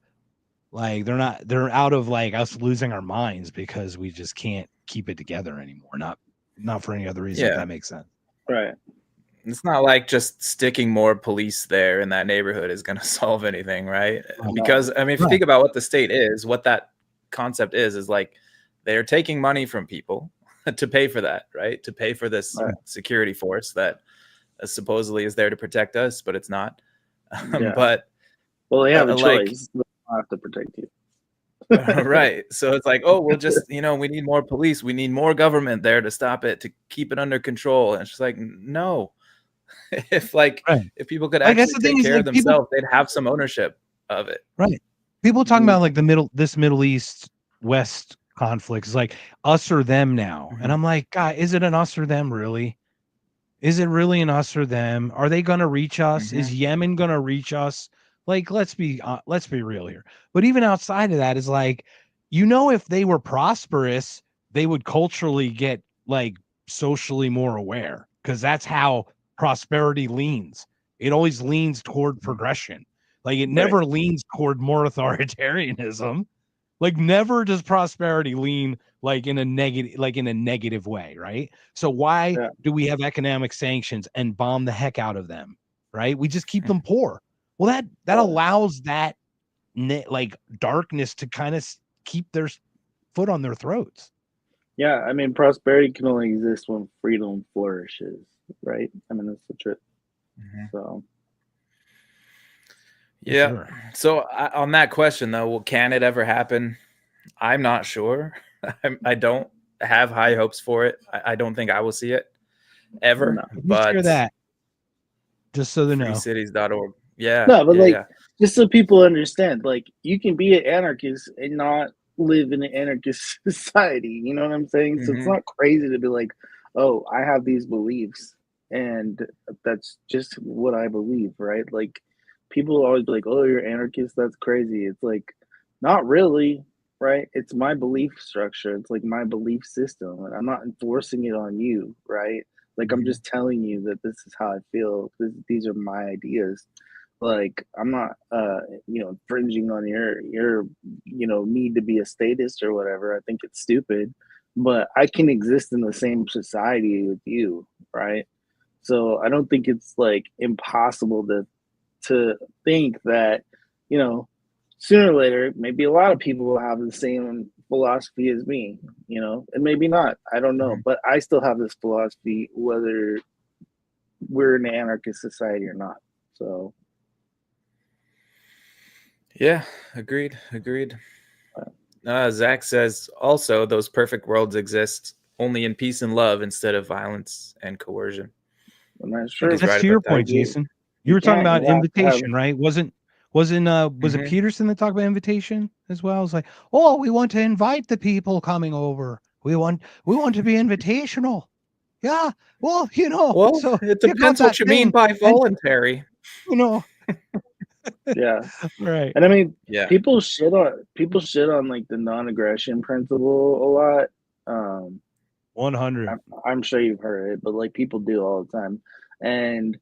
like, they're out of like us losing our minds because we just can't keep it together anymore. Not for any other reason, if that makes sense. Right. It's not like just sticking more police there in that neighborhood is going to solve anything, right? Because, I mean, if you think about what the state is, what that concept is like, they're taking money from people to pay for that, right? To pay for this security force that supposedly is there to protect us, but it's not. But well, they have a choice. They don't have to protect you. Right. So it's like, oh, we'll just, we need more police. We need more government there to stop it, to keep it under control. And it's just like, no. If if people could actually take care of themselves, they'd have some ownership of it. Right. People talking about like Middle East West conflicts. It's like us or them now. And I'm like, God, is it an us or them really? Is it really an us or them? Are they going to reach us? Is Yemen going to reach us? Like, let's be real here. But even outside of that is like, if they were prosperous, they would culturally get like socially more aware, because that's how prosperity leans. It always leans toward progression. Like it never leans toward more authoritarianism. Like never does prosperity lean like in a negative way, right? So why do we have economic sanctions and bomb the heck out of them, right? We just keep them poor. Well, that allows that like darkness to kind of keep their foot on their throats. Yeah, I mean, prosperity can only exist when freedom flourishes, right? I mean, that's the truth. So, yeah. Sure. So on that question though, well, can it ever happen? I'm not sure. I don't have high hopes for it. I don't think I will see it ever. No. But share that, just so they know. freecities.org. Yeah. No, but yeah, just so people understand, like you can be an anarchist and not live in an anarchist society. You know what I'm saying? So it's not crazy to be like, oh, I have these beliefs and that's just what I believe, right? Like people always be like, oh, you're anarchist, that's crazy. It's like, not really, right? It's my belief structure. It's like my belief system. And I'm not enforcing it on you, right? Like I'm just telling you that this is how I feel. These are my ideas. Like I'm not infringing on your need to be a statist or whatever. I think it's stupid, but I can exist in the same society with you, right? So I don't think it's like impossible to think that, sooner or later maybe a lot of people will have the same philosophy as me, and maybe not. I don't know, but I still have this philosophy whether we're in an anarchist society or not. So yeah, agreed. Zach says also those perfect worlds exist only in peace and love instead of violence and coercion. And that's true. That's to your point, Jason. You were talking about invitation, right? Was it Peterson that talked about invitation as well? It's like, oh, we want to invite the people coming over. We want to be invitational. Yeah. Well, Well, so it depends what you mean by voluntary. Yeah. Right. And I mean, yeah, people shit on like the non-aggression principle a lot. 100. I'm sure you've heard it, but like people do all the time. And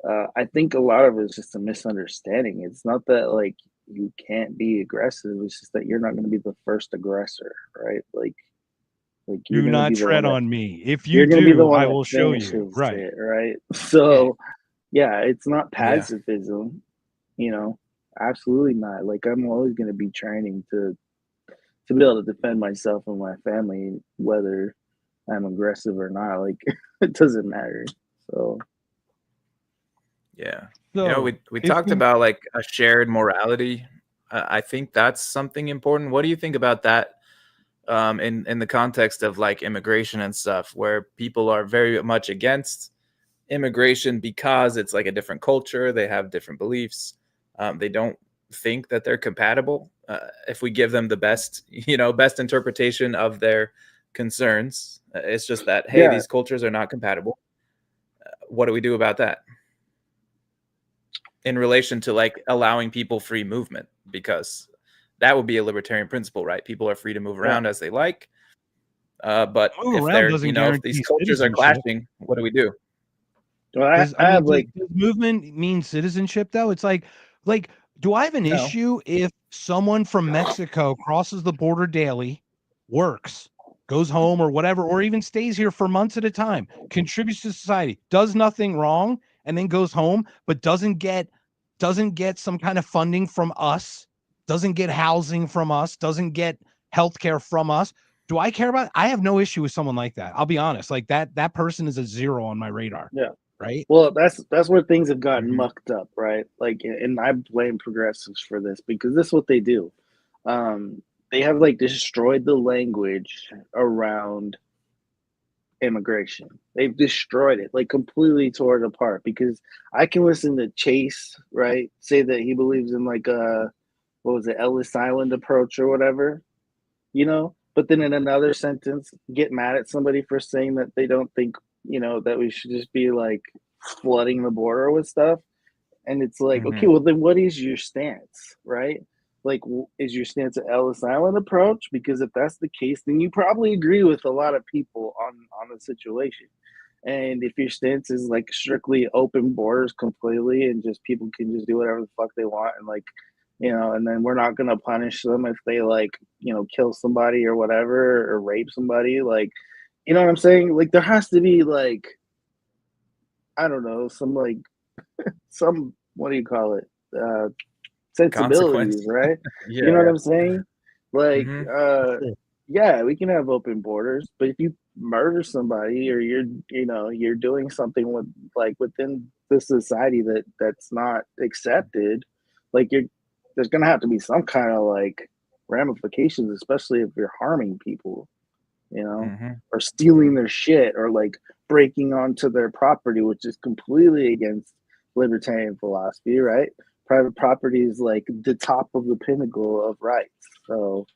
I think a lot of it is just a misunderstanding. It's not that like you can't be aggressive. It's just that you're not going to be the first aggressor, right? Like you're Do going to not be the tread one on me. If you're you going to be the do, one I that will show you. finishes Right. it, right? So yeah, it's not Yeah. pacifism, absolutely not. Like I'm always going to be training to be able to defend myself and my family, whether I'm aggressive or not. Like it doesn't matter. So yeah. So we talked about like a shared morality. I think that's something important. What do you think about that? In the context of like immigration and stuff, where people are very much against immigration because it's like a different culture, they have different beliefs, they don't think that they're compatible. If we give them the best interpretation of their concerns, it's just that, hey, these cultures are not compatible. What do we do about that in relation to like allowing people free movement? Because that would be a libertarian principle, right? People are free to move around as they like. But if they're, if these cultures are clashing, what do we do? Well, does movement mean citizenship though? It's like, do I have an issue if someone from Mexico crosses the border daily, works, goes home or whatever, or even stays here for months at a time, contributes to society, does nothing wrong, and then goes home, but doesn't get some kind of funding from us, doesn't get housing from us, doesn't get healthcare from us? Do I care about it? I have no issue with someone like that. I'll be honest. Like that person is a zero on my radar. Yeah. Right. Well, that's where things have gotten mucked up, right? Like, and I blame progressives for this because this is what they do. They have like destroyed the language around immigration. They've destroyed it, like completely tore it apart. Because I can listen to Chase, right, say that he believes in like what was it, Ellis Island approach or whatever, but then in another sentence get mad at somebody for saying that they don't think, that we should just be like flooding the border with stuff. And it's like, okay, well then what is your stance, right? Like, is your stance an Ellis Island approach? Because if that's the case, then you probably agree with a lot of people on the situation. And if your stance is like strictly open borders completely and just people can just do whatever the fuck they want and like, and then we're not going to punish them if they like, kill somebody or whatever or rape somebody. Like, you know what I'm saying? Like there has to be like, I don't know, some like, some, what do you call it? Sensibilities, right? You know what I'm saying? Like, yeah, we can have open borders, but if you murder somebody or you're doing something with like within the society that's not accepted, like there's gonna have to be some kind of like ramifications, especially if you're harming people, or stealing their shit or like breaking onto their property, which is completely against libertarian philosophy, right? Private property is like the top of the pinnacle of rights. So,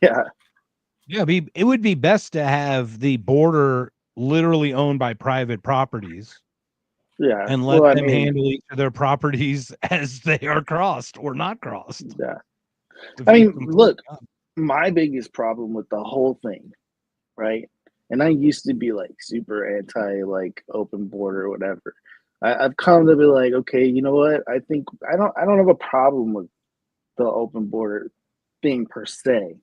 yeah. Yeah, it would be best to have the border literally owned by private properties. Yeah. And let them handle each of their properties as they are crossed or not crossed. Yeah. I mean, look, my biggest problem with the whole thing, right? And I used to be like super anti like open border or whatever. I've come to be like, okay, you know what? I think I don't have a problem with the open border thing per se.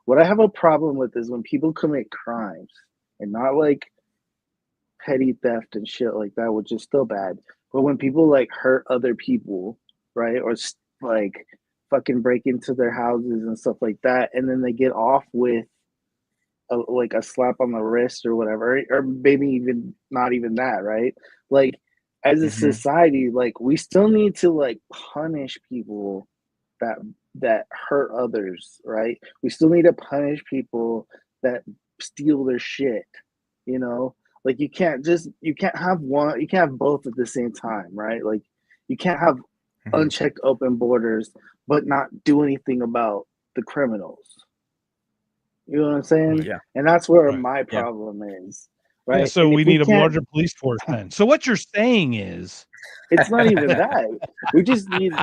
What I have a problem with is when people commit crimes and not like petty theft and shit like that, which is still bad. But when people like hurt other people, right, or like fucking break into their houses and stuff like that, and then they get off with like a slap on the wrist or whatever, or maybe even not even that, right? Like as a society, like we still need to like punish people that hurt others, right? We still need to punish people that steal their shit, Like you can't have one, you can't have both at the same time, right? Like you can't have unchecked open borders but not do anything about the criminals. You know what I'm saying? Yeah. And that's where my problem is. Right. Yeah, so we need a larger police force then. So what you're saying is it's not even that. We just need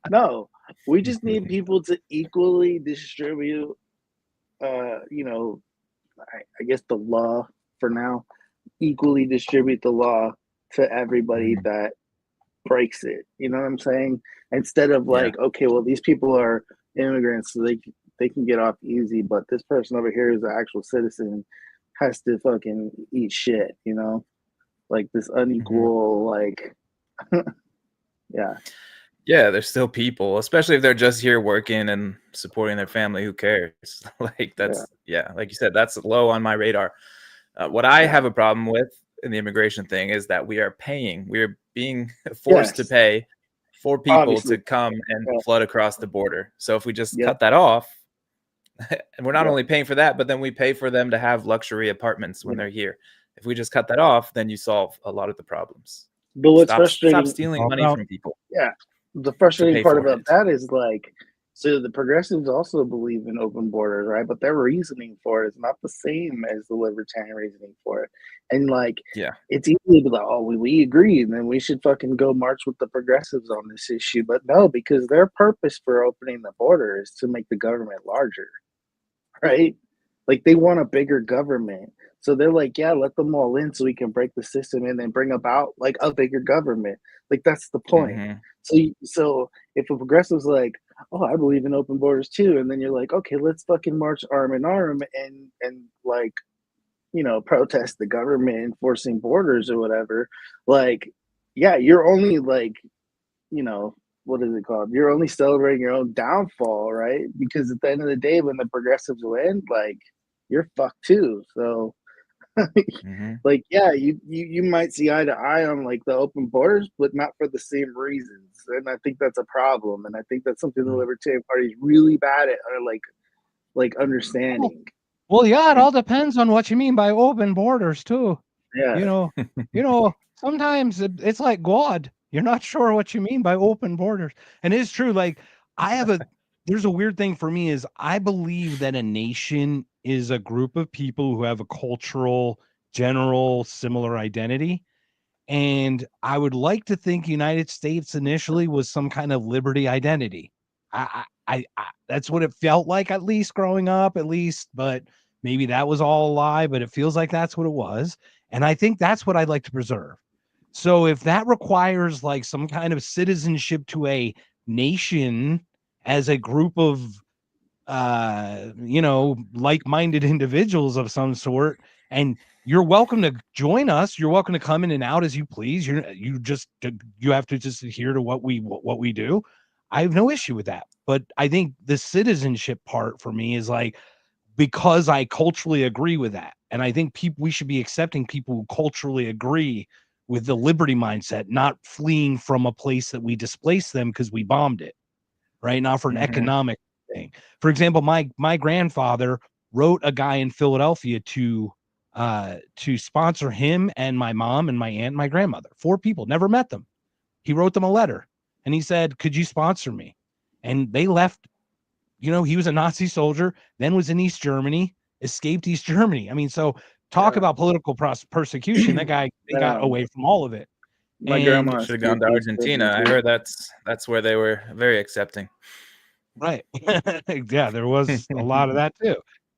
no, we just need people to equally distribute I guess the law for now, equally distribute the law to everybody that breaks it. You know what I'm saying? Instead of like, okay, well, these people are immigrants, so they can get off easy, but this person over here is an actual citizen, has to fucking eat shit, like this unequal, like, Yeah, they're still people, especially if they're just here working and supporting their family. Who cares? Like that's like you said, that's low on my radar. What I have a problem with in the immigration thing is that we're being forced to pay for people to come and flood across the border. So if we just cut that off, and we're not only paying for that, but then we pay for them to have luxury apartments when they're here. If we just cut that off, then you solve a lot of the problems. But what's frustrating? Stop stealing money from people. Yeah, the frustrating part about that is like, so the progressives also believe in open borders, right? But their reasoning for it is not the same as the libertarian reasoning for it. And like, it's easy to be like, oh, we agree, and then we should fucking go march with the progressives on this issue. But no, because their purpose for opening the border is to make the government larger, right? Like they want a bigger government. So they're like, yeah, let them all in so we can break the system and then bring about like a bigger government. Like that's the point. So if a progressive's like, oh, I believe in open borders too, and then you're like, okay, let's fucking march arm in arm and like, protest the government enforcing borders or whatever. Like, yeah, you're only like, what is it called? You're only celebrating your own downfall, right? Because at the end of the day, when the progressives win, like you're fucked too. So like, yeah, you might see eye to eye on like the open borders, but not for the same reasons. And I think that's a problem. And I think that's something the Libertarian Party is really bad at, or like understanding. Well, yeah, it all depends on what you mean by open borders too. Yeah. Sometimes it's like God. You're not sure what you mean by open borders. And it's true. Like there's a weird thing for me is I believe that a nation is a group of people who have a cultural, general, similar identity. And I would like to think United States initially was some kind of liberty identity. I that's what it felt like, at least growing up, at least, but maybe that was all a lie, but it feels like that's what it was. And I think that's what I'd like to preserve. So if that requires like some kind of citizenship to a nation as a group of like-minded individuals of some sort, and you're welcome to join us, you're welcome to come in and out as you please, you have to just adhere to what we do. I have no issue with that, but I think the citizenship part for me is like, because I culturally agree with that, and I think we should be accepting people who culturally agree with the liberty mindset, not fleeing from a place that we displaced them because we bombed it, right? Not for an economic thing. For example, my grandfather wrote a guy in Philadelphia to sponsor him and my mom and my aunt and my grandmother. 4 people, never met them. He wrote them a letter and he said, "Could you sponsor me?" And they left. He was a Nazi soldier, then was in East Germany, escaped East Germany. I mean, so talk about political persecution. That guy, they got away from all of it. My grandma should have gone to Argentina. I heard that's where they were very accepting. Right. Yeah, there was a lot of that too.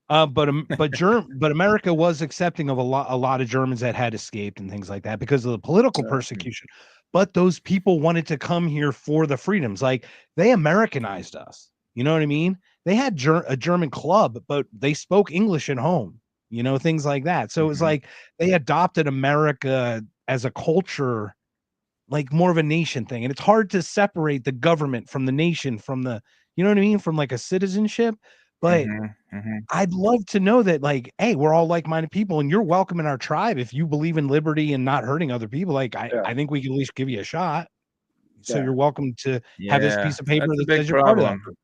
But America was accepting of a lot of Germans that had escaped and things like that because of the political persecution. But those people wanted to come here for the freedoms. Like, they Americanized us. You know what I mean? They had a German club, but they spoke English at home, things like that. So it was like they adopted America as a culture, like more of a nation thing. And it's hard to separate the government from the nation, from the, you know what I mean? From like a citizenship. But I'd love to know that, like, hey, we're all like-minded people and you're welcome in our tribe if you believe in liberty and not hurting other people. Like, I think we can at least give you a shot. So you're welcome to have this piece of paper that says you're part of that group.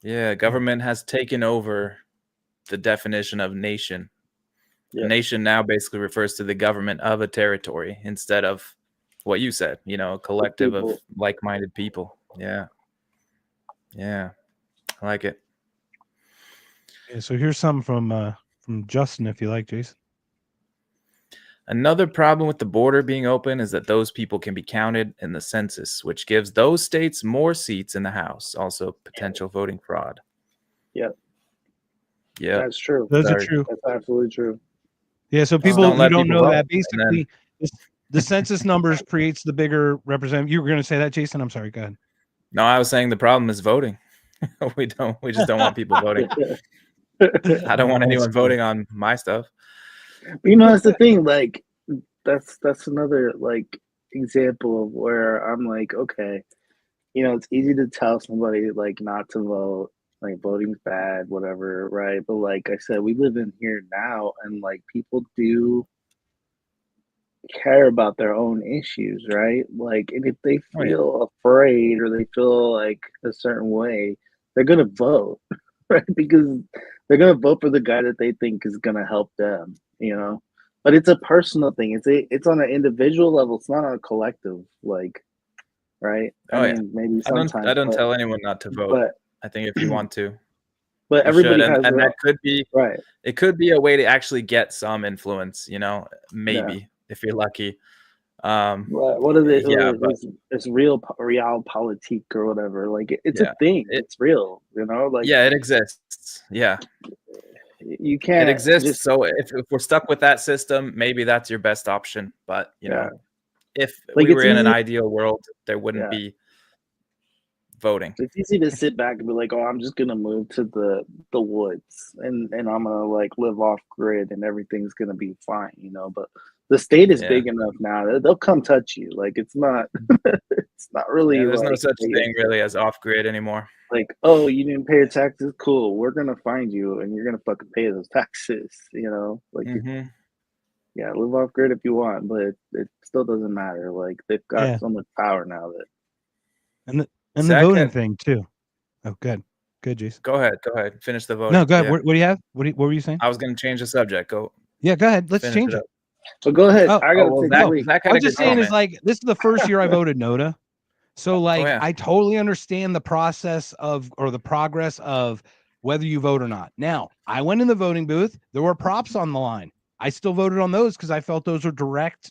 Yeah, government has taken over the definition of nation. Yeah. Nation now basically refers to the government of a territory instead of what you said, a collective of like-minded people. Yeah. Yeah. I like it. Yeah, so here's some from Justin, if you like, Jason. Another problem with the border being open is that those people can be counted in the census, which gives those states more seats in the House. Also, potential voting fraud. Yep. Yeah, that's true. Those are true. That's absolutely true. Yeah, so people who don't know that, basically, the census numbers creates the bigger representative. You were going to say that, Jason? I'm sorry. Go ahead. No, I was saying the problem is voting. We just don't want people voting. I don't want anyone voting on my stuff. That's the thing. Like, that's another like example of where I'm like, okay, it's easy to tell somebody like not to vote, like voting's bad, whatever, right? But like I said, we live in here now, and like people do care about their own issues, right? Like, and if they feel afraid or they feel like a certain way, they're gonna vote, right? Because they're gonna vote for the guy that they think is gonna help them, But it's a personal thing. It's on an individual level. It's not on a collective, like, right? I mean, maybe sometimes. I don't tell anyone not to vote. But I think if you want to, but everybody has, and that could be right. It could be a way to actually get some influence, maybe if you're lucky. What is it? Yeah, it's realpolitik or whatever. Like, it's a thing. It's real, Like, it exists. Yeah. You can't. It exists. So if we're stuck with that system, maybe that's your best option. But if we were in an ideal world, there wouldn't be voting. It's easy to sit back and be like, "Oh, I'm just gonna move to the woods and I'm gonna like live off grid and everything's gonna be fine," But the state is big enough now; they'll come touch you. Like, it's not. It's not really. There's no such thing really as off grid anymore. Like, oh, you didn't pay your taxes? Cool. We're going to find you and you're going to fucking pay those taxes, Like, live off grid if you want, but it still doesn't matter. Like, they've got so much power now that. And the voting thing, too. Oh, good. Good, Jason. Go ahead. Finish the voting. No, go ahead. Yeah. What do you have? What were you saying? I was going to change the subject. Go. Yeah, go ahead. Let's change it. So go ahead. I was just saying is like, this is the first year I voted NOTA. So like, yeah. I totally understand the process of, or the progress of whether you vote or not. Now, I went in the voting booth. There were props on the line. I still voted on those because I felt those were direct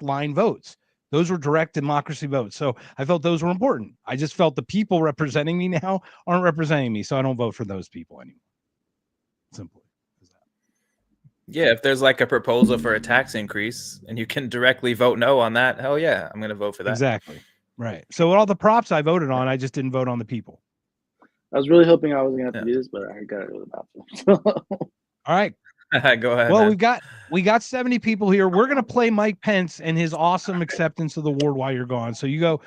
line votes. Those were direct democracy votes. So I felt those were important. I just felt the people representing me now aren't representing me. So I don't vote for those people anymore. Simply. Yeah, if there's like a proposal for a tax increase and you can directly vote no on that, hell yeah, I'm going to vote for that. Exactly. Right. So all the props I voted on, I just didn't vote on the people. I was really hoping I wasn't going to have to do this, but I got to go to the bathroom. All right. Go ahead. Well, man. we got 70 people here. We're gonna play Mike Pence and his awesome acceptance of the award while you're gone. So you go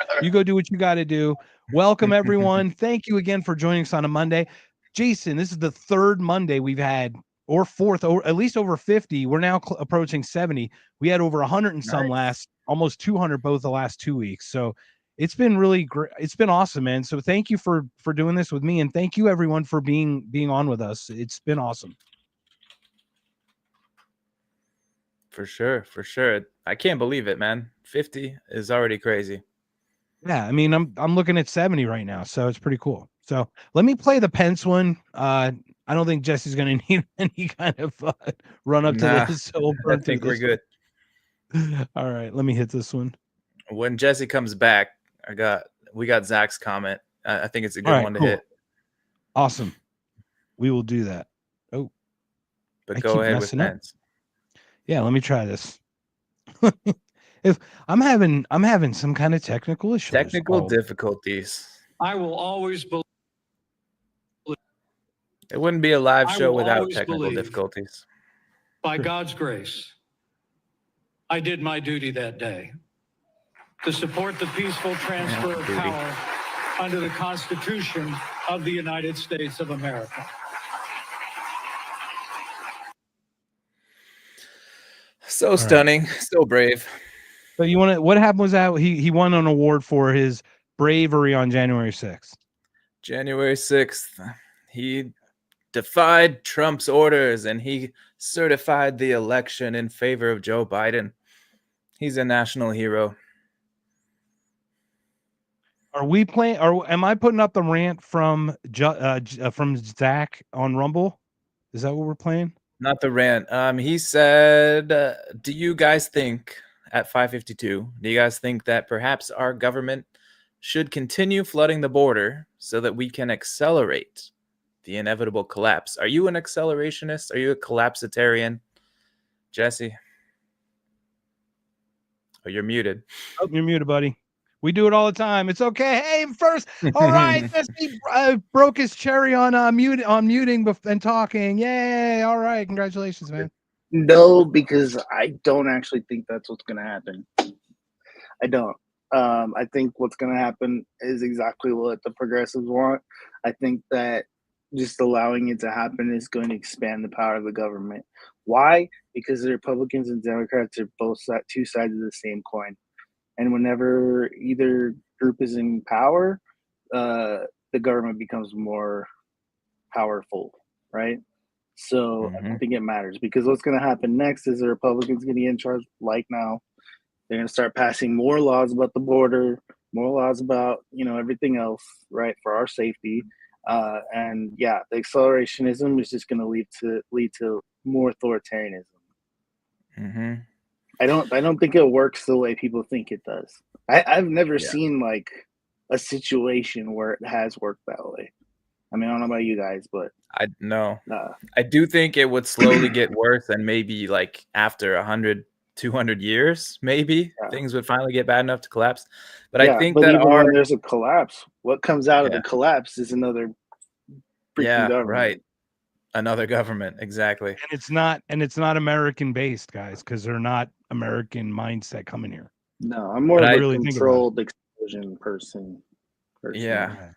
do what you got to do. Welcome everyone. Thank you again for joining us on a Monday. Jason, this is the third Monday we've had, or fourth, or at least over 50. We're now approaching 70. We had over 100 and some almost 200 both the last 2 weeks. So it's been really great. It's been awesome, man. So thank you for doing this with me, and thank you everyone for being on with us. It's been awesome. For sure. I can't believe it, man. 50 is already crazy. Yeah, I mean, I'm looking at 70 right now, so it's pretty cool. So let me play the Pence one. I don't think Jesse's going to need any kind of run up to this. So we'll I think we're good. All right, let me hit this one. When Jesse comes back, we got Zach's comment. I think it's a good one to hit. Awesome. We will do that. Oh, but go ahead with Pence. Yeah, let me try this. If I'm having some kind of technical issues. Technical difficulties. I will always believe. It wouldn't be a live show without technical difficulties. By God's grace, I did my duty that day to support the peaceful transfer of power under the Constitution of the United States of America. So stunning, so brave. So what happened was that he won an award for his bravery on January 6th. January 6th, he defied Trump's orders and he certified the election in favor of Joe Biden. He's a national hero. Are we playing? Am I putting up the rant from Zach on Rumble? Is that what we're playing? Not the rant. He said, do you guys think at 5:52, do you guys think that perhaps our government should continue flooding the border so that we can accelerate the inevitable collapse? Are you an accelerationist? Are you a collapsitarian? Jesse? Oh, you're muted. Oh, you're muted, buddy. We do it all the time. It's okay. Hey, first, all right. Jesse broke his cherry on muting and talking. Yay! All right, congratulations, man. No, because I don't actually think that's what's going to happen. I don't. I think what's going to happen is exactly what the progressives want. I think that just allowing it to happen is going to expand the power of the government. Why? Because the Republicans and Democrats are both two sides of the same coin. And whenever either group is in power, the government becomes more powerful, right? So I don't think it matters, because what's going to happen next is the Republicans going to get in charge like now. They're going to start passing more laws about the border, more laws about, everything else, right, for our safety. And yeah, the accelerationism is just going to lead to more authoritarianism. Mm-hmm. I don't think it works the way people think it does. I've never seen like a situation where it has worked that way. I mean, I don't know about you guys, but I do think it would slowly get worse, and maybe like after 100, 200 years, maybe things would finally get bad enough to collapse. But I think that even when there's a collapse, what comes out of the collapse is another freaking government. Right. Another government, exactly. And it's not American based, guys, because they're not American mindset coming here. No, I'm more of a controlled explosion person. Yeah.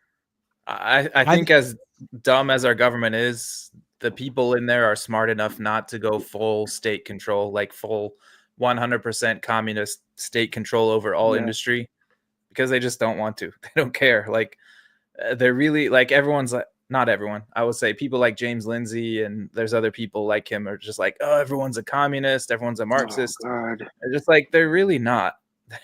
I think as dumb as our government is, the people in there are smart enough not to go full state control, like full 100% communist state control over all industry, because they just don't want to. They don't care. Like, they're really like, everyone's like, not everyone, I would say people like James Lindsay and there's other people like him are just like, oh, everyone's a communist, everyone's a Marxist. Oh, God. They're just like, they're really not.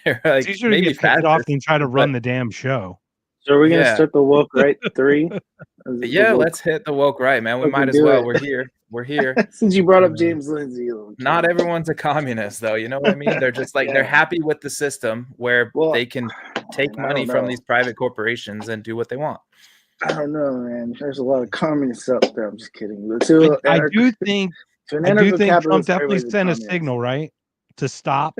They're It's like easier to maybe get pissed off fascist, than try to but run the damn show. So are we gonna yeah. start the woke right 3? Is this the Yeah, woke? let's hit the woke right, man. We Fucking might as do well. it. We're here. We're here. Since you brought up James Lindsay, Not everyone's a communist, though. You know what I mean? They're just like they're Yeah. happy with the system where Well, they can take I money don't from know. these private corporations and do what they want. I don't know, man. There's a lot of communists out there. I'm just kidding. But to I an do think Trump anarcho-capitalist, definitely everybody's a sent a communist. signal, right, to stop.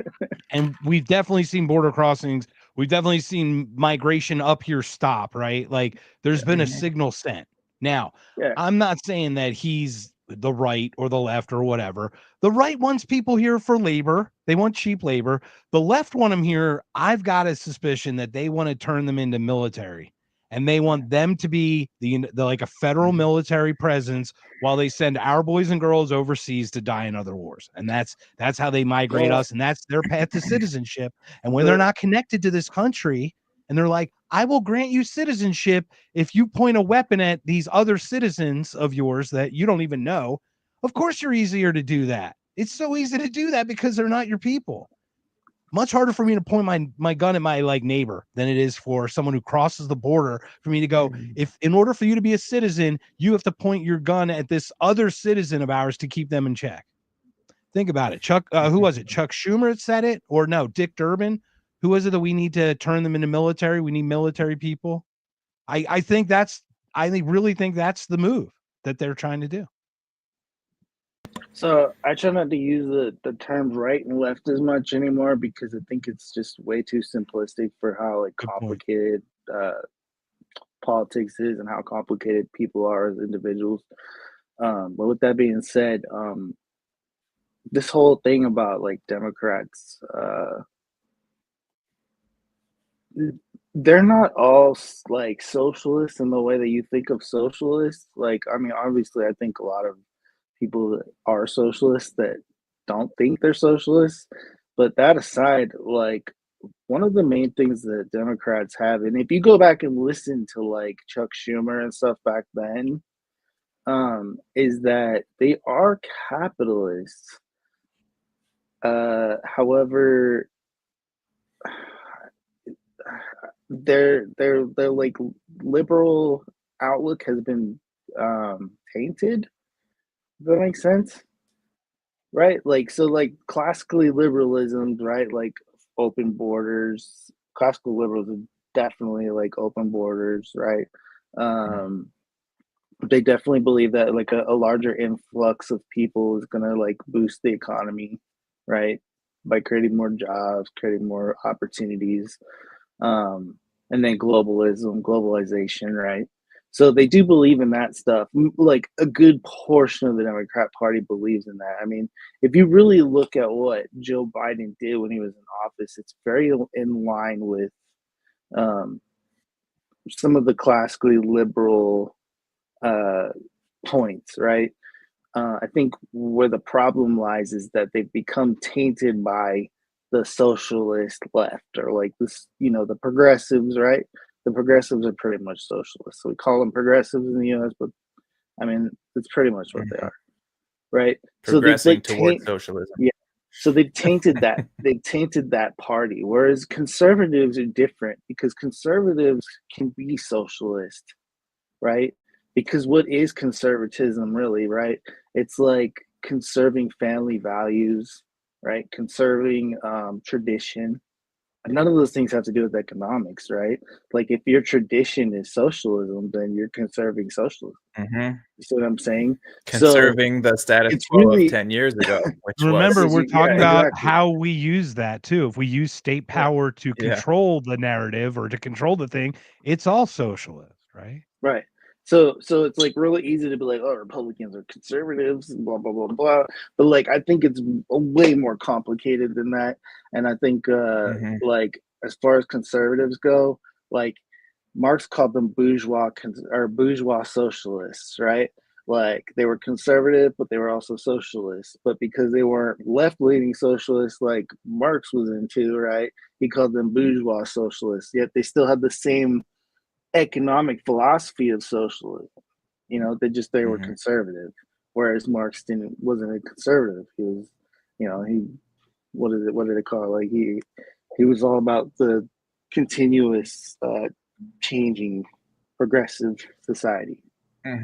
And we've definitely seen border crossings. We've definitely seen migration up here stop, right? Like there's been a signal sent. Now, Yeah. I'm not saying that he's the right or the left or whatever. The right wants people here for labor. They want cheap labor. The left want them here. I've got a suspicion that they want to turn them into military. And they want them to be the like a federal military presence while they send our boys and girls overseas to die in other wars. And that's how they migrate us, and that's their path to citizenship. And when they're not connected to this country, and they're like, I will grant you citizenship if you point a weapon at these other citizens of yours that you don't even know. Of course, you're easier to do that. It's so easy to do that because they're not your people. Much harder for me to point my gun at my like neighbor than it is for someone who crosses the border for me to go, if in order for you to be a citizen, you have to point your gun at this other citizen of ours to keep them in check. Think about it. Chuck, who was it? Chuck Schumer said it, or no, Dick Durbin. Who was it that we need to turn them into military? We need military people. I really think that's the move that they're trying to do. So I try not to use the terms right and left as much anymore because I think it's just way too simplistic for how like complicated politics is and how complicated people are as individuals. But with that being said, this whole thing about like Democrats, they're not all like socialists in the way that you think of socialists. Like, I mean, obviously, I think a lot of people that are socialists that don't think they're socialists. But that aside, like one of the main things that Democrats have, and if you go back and listen to like Chuck Schumer and stuff back then, is that they are capitalists. However, their like liberal outlook has been tainted. Does that make sense? Right? Like so like classically liberalism, right? Like open borders. Classical liberalism definitely like open borders, right? They definitely believe that like a larger influx of people is gonna like boost the economy, right? By creating more jobs, creating more opportunities. And then globalization, right? So they do believe in that stuff. Like a good portion of the Democrat Party believes in that. I mean, if you really look at what Joe Biden did when he was in office, it's very in line with some of the classically liberal points, right? I think where the problem lies is that they've become tainted by the socialist left or like this, you know, the progressives, right? The progressives are pretty much socialists. So we call them progressives in the US, but I mean, it's pretty much what they are, right? Progressing towards socialism. Yeah. So they've tainted that. They've tainted that party. Whereas conservatives are different because conservatives can be socialist, right? Because what is conservatism really, right? It's like conserving family values, right? Conserving tradition. None of those things have to do with economics, right? Like if your tradition is socialism, then you're conserving socialism. You see what I'm saying? Conserving the status quo of 10 years ago, which Remember, was we're talking about how we use that too. If we use state power to control the narrative or to control the thing, it's all socialist, right? Right. So it's like really easy to be like, oh, Republicans are conservatives, blah blah blah blah. But like, I think it's way more complicated than that. And I think like as far as conservatives go, like Marx called them bourgeois socialists, right? Like they were conservative, but they were also socialists. But because they weren't left-leaning socialists like Marx was into, right? He called them bourgeois socialists. Yet they still had the same economic philosophy of socialism. You know, they were conservative, whereas Marx wasn't a conservative. He was, you know, what did it call it? Like He was all about the continuous changing progressive society.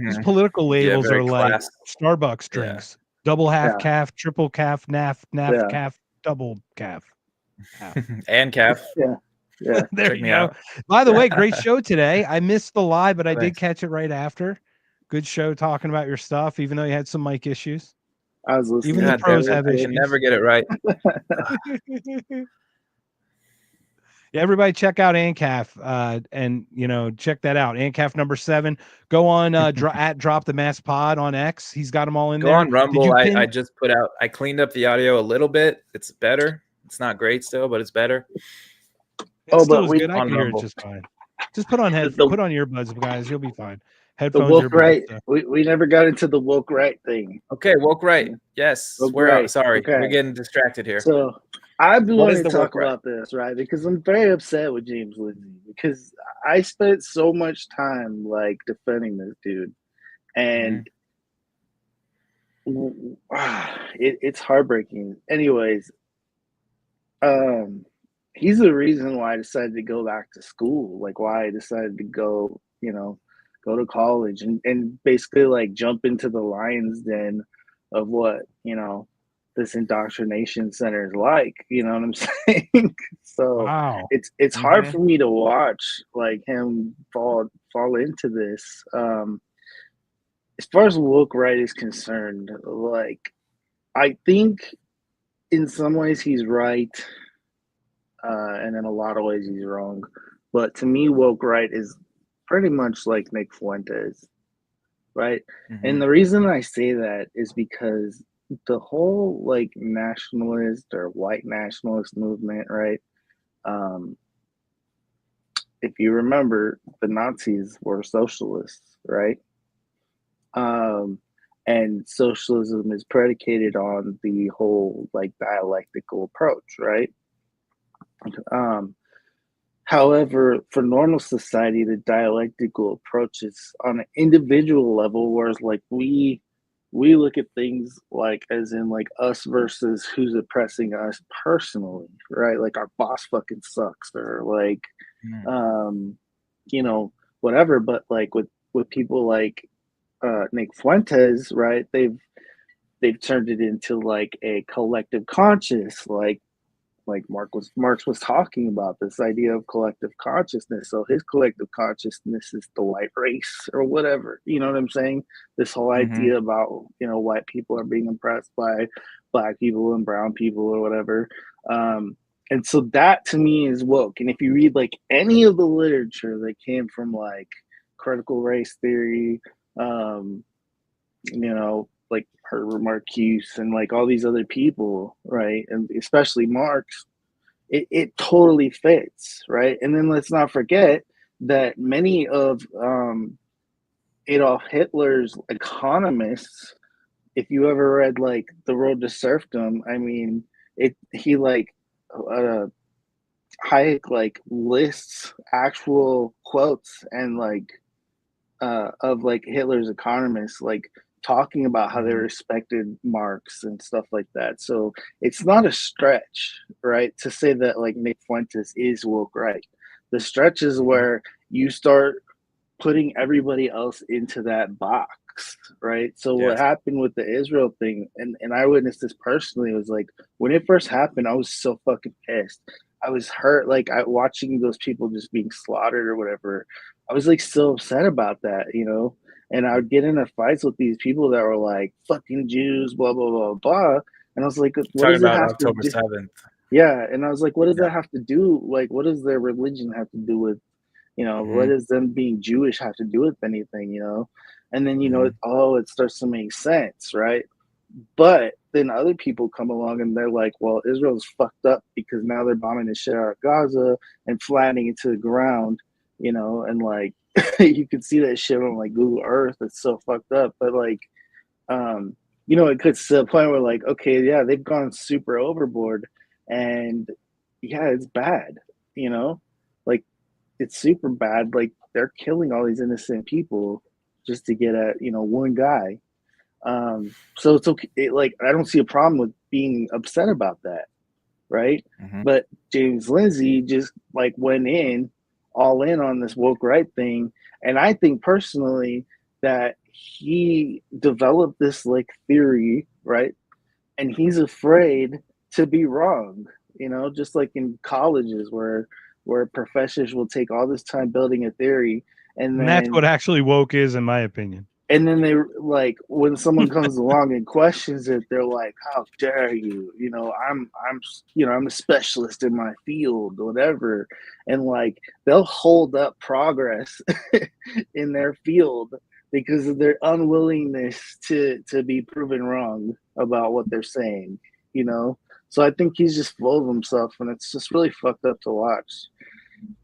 His political labels very are like class. Starbucks Yeah. drinks: double half Yeah. calf, triple calf, naff Yeah. calf, double calf. And calf. Yeah. Yeah. There Check you me go. out. By the way, great show today. I missed the live, but I did Thanks. catch it right after. Good show talking about your stuff, even though you had some mic issues. I was listening. Even the God pros damn it, have I issues. can never get it right. Yeah, everybody check out ANCAF and check that out. ANCAF number 7. Go on at Drop the Mask Pod on X. He's got them all in Go there. on Rumble. Did you I just put out. I cleaned up the audio a little bit. It's better. It's not great still, but it's better. It still is we good. I on can hear it Rumble. just fine. Just put on put on earbuds, guys. You'll be fine. the Headphones, woke earbuds. right. We never got into the woke right thing. Okay, woke right. Yes, Woke we're right. sorry. Okay. We're getting distracted here. So I've been What wanting is to the woke talk right? about this, right? Because I'm very upset with James Lindsay because I spent so much time like defending this dude, and it's heartbreaking. Anyways, he's the reason why I decided to go back to school, like why I decided to go, go to college and basically like jump into the lion's den of what, this indoctrination center is like, you know what I'm saying? So Wow. it's hard for me to watch like him fall into this. As far as woke right is concerned, like I think in some ways he's right, and in a lot of ways he's wrong. But to me, woke right is pretty much like Nick Fuentes, right? And the reason I say that is because the whole like nationalist or white nationalist movement, right? If you remember, the Nazis were socialists, right? And socialism is predicated on the whole like dialectical approach, right? However, for normal society, the dialectical approach is on an individual level, whereas like we look at things like as in like us versus who's oppressing us personally, right? Like our boss fucking sucks, or like whatever. But like with people like Nick Fuentes, right? They've turned it into like a collective conscious, like Marx was talking about, this idea of collective consciousness. So his collective consciousness is the white race or whatever. You know what I'm saying? This whole idea about white people are being oppressed by black people and brown people or whatever. And so that to me is woke. And if you read like any of the literature that came from like critical race theory, like Herbert Marcuse and like all these other people, right? And especially Marx, it totally fits, right? And then let's not forget that many of Adolf Hitler's economists, if you ever read like The Road to Serfdom, I mean, he like Hayek like lists actual quotes and like of like Hitler's economists like talking about how they respected Marx and stuff like that. So it's not a stretch, right, to say that like Nick Fuentes is woke right. The stretch is where you start putting everybody else into that box, right? So what happened with the Israel thing, and I witnessed this personally, was like when it first happened, I was so fucking pissed. I was hurt, like watching those people just being slaughtered or whatever. I was like so upset about that, and I would get into fights with these people that were like fucking Jews, blah blah blah blah. And I was like, what does it have October to do? 7th. Yeah, and I was like, what does that have to do? Like, what does their religion have to do with, what does them being Jewish have to do with anything, And then it starts to make sense, right? But then other people come along and they're like, well, Israel's fucked up because now they're bombing the shit out of Gaza and flattening it to the ground, and like you can see that shit on like Google Earth. It's so fucked up. But like, it gets to the point where like, okay, yeah, they've gone super overboard, and yeah, it's bad, like it's super bad. Like they're killing all these innocent people just to get at, one guy. So it's okay. Like I don't see a problem with being upset about that. right? But James Lindsay just like went all in on this woke right thing, and I think personally that he developed this like theory, right? And he's afraid to be wrong, just like in colleges where professors will take all this time building a theory, and that's then what actually woke is, in my opinion. and then they like when someone comes along and questions it, they're like, "How dare you? I'm a specialist in my field, whatever." And like they'll hold up progress in their field because of their unwillingness to be proven wrong about what they're saying. So I think he's just full of himself, and it's just really fucked up to watch.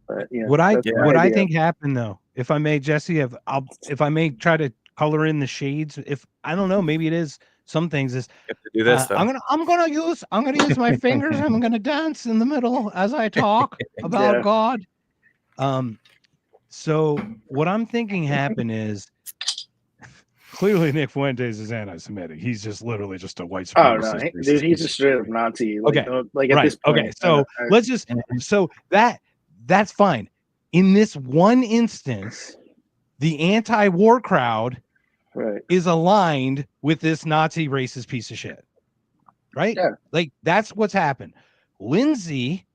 But what I think happened though, if I may, Jesse, if I may try to color in the shades, if I don't know, maybe it is some things is You have to do this, though. I'm gonna use my fingers. I'm gonna dance in the middle as I talk about God. So what I'm thinking happened is clearly Nick Fuentes is anti-Semitic. He's just literally just a white supremacist. Oh no, dude, he's a straight up Nazi. Like, at this point. Okay, so let's just that's fine. In this one instance, the anti-war crowd is aligned with this Nazi racist piece of shit. Right? Yeah. Like that's what's happened. Lindsay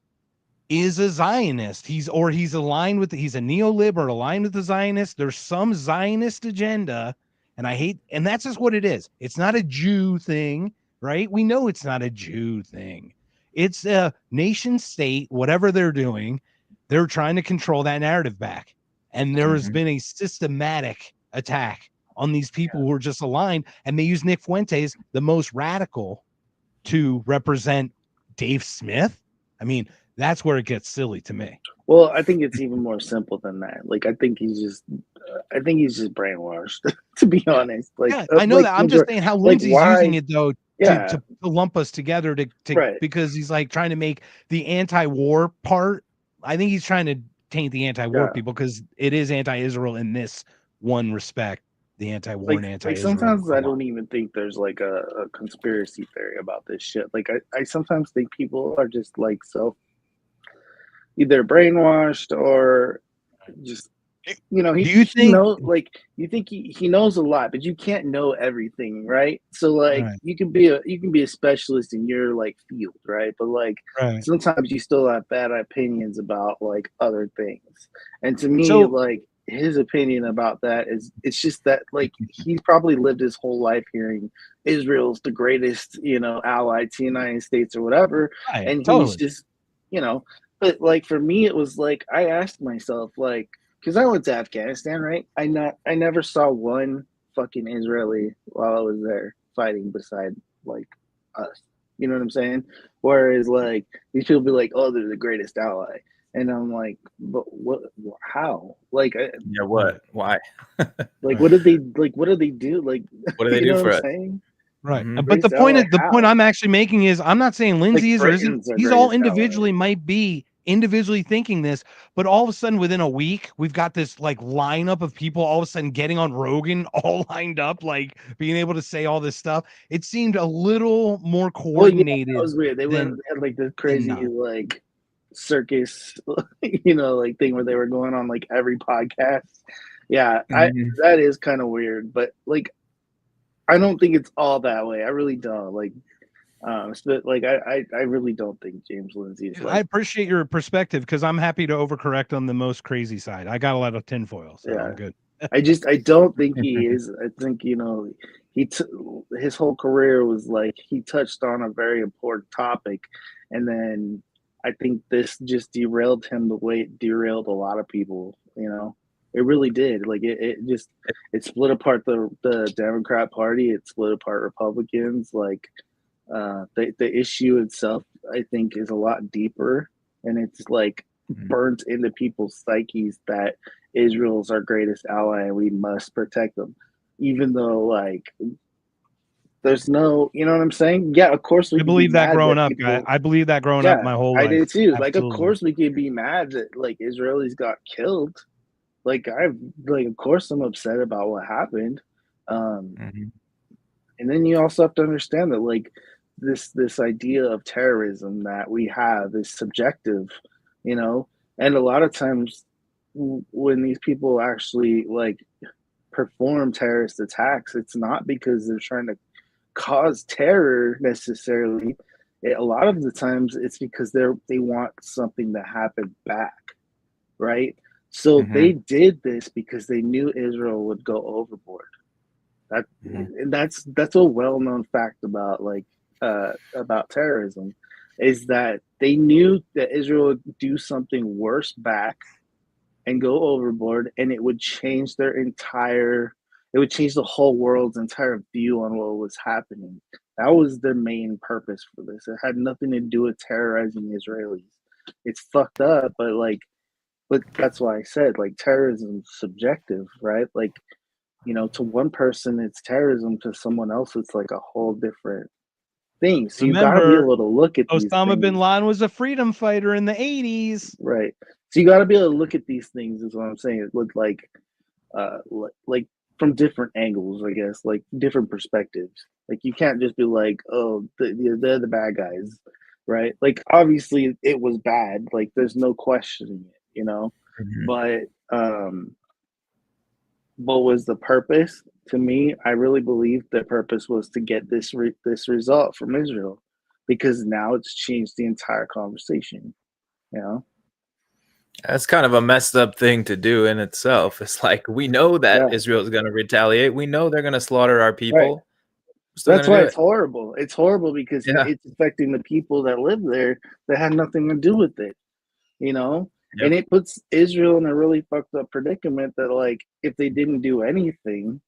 is a Zionist. He's aligned with he's a neoliberal aligned with the Zionists. There's some Zionist agenda, and that's just what it is. It's not a Jew thing, right? We know it's not a Jew thing. It's a nation state, whatever they're doing, they're trying to control that narrative back. And there has been a systematic attack on these people who are just aligned, and they use Nick Fuentes, the most radical, to represent Dave Smith. I mean, that's where it gets silly to me. Well, I think it's even more simple than that. Like, I think he's just brainwashed, to be honest. Like, yeah, I know that. I'm just saying how Lindsay's using it though to lump us together to because he's like trying to make the anti-war part. I think he's trying to taint the anti-war people because it is anti-Israel in this one respect. The anti-war and anti-Israel. Like sometimes I don't even think there's like a conspiracy theory about this shit. Like I sometimes think people are just like either brainwashed or just you think he knows a lot, but you can't know everything, right? So like you can be a specialist in your like field, right? But like sometimes you still have bad opinions about like other things. And to me, like his opinion about that is it's just that like he's probably lived his whole life hearing Israel's the greatest, ally to the United States or whatever. And he's just, but like for me, it was like I asked myself, like, because I went to Afghanistan, right? I never saw one fucking Israeli while I was there fighting beside like us. You know what I'm saying? Whereas like these people be like, oh, they're the greatest ally. And I'm like, but what? How? Like, what? Why? Like, what did they like? What did they do? Like, what do they do for us? Right. But the point I'm actually making is I'm not saying Lindsay is or isn't. These all individually might be individually thinking this, but all of a sudden within a week, we've got this like lineup of people all of a sudden getting on Rogan, all lined up, like being able to say all this stuff. It seemed a little more coordinated. That was weird. They had like this crazy like circus like thing where they were going on like every podcast. That is kind of weird, but like I don't think it's all that way. I really don't. Like like I really don't think James Lindsay is like, I appreciate your perspective because I'm happy to overcorrect on the most crazy side. I got a lot of tinfoil, so I'm good. I don't think he is. I think his whole career was like he touched on a very important topic, and then I think this just derailed him the way it derailed a lot of people. It really did. Like it split apart the Democrat Party. It split apart Republicans. Like the issue itself, I think, is a lot deeper, and it's like burnt into people's psyches that Israel's our greatest ally and we must protect them, even though like there's no, you know what I'm saying? Yeah, of course we. I believe that growing up, guy. I believe that growing up my whole life. I did too. Absolutely. Like, of course we could be mad that like Israelis got killed. Like of course I'm upset about what happened. And then you also have to understand that like this idea of terrorism that we have is subjective, you know, and a lot of times when these people actually like perform terrorist attacks, it's not because they're trying to cause terror necessarily. A lot of the times it's because they want something to happen back, right? So they did this because they knew Israel would go overboard. That's a well-known fact about about terrorism, is that they knew that Israel would do something worse back and go overboard, and it would change it would change the whole world's entire view on what was happening. That was their main purpose for this. It had nothing to do with terrorizing Israelis. It's fucked up, but that's why I said like terrorism is subjective, right? Like, you know, to one person it's terrorism, to someone else it's like a whole different thing. So you got to be able to look at these Osama things. bin Laden was a freedom fighter in the 80s. Right. So you got to be able to look at these things, is what I'm saying, with like from different angles, I guess, like different perspectives. Like you can't just be like, oh, they're the bad guys, right? Like obviously it was bad. Like there's no questioning it, you know. But what was the purpose? To me, I really believe the purpose was to get this result from Israel, because now it's changed the entire conversation. You know, That's kind of a messed up thing to do in itself. It's like, we know that Israel is going to retaliate. We know they're going to slaughter our people. Right. That's why it's horrible. It's horrible because it's affecting the people that live there that had nothing to do with it. You know, and it puts Israel in a really fucked up predicament that, like, if they didn't do anything,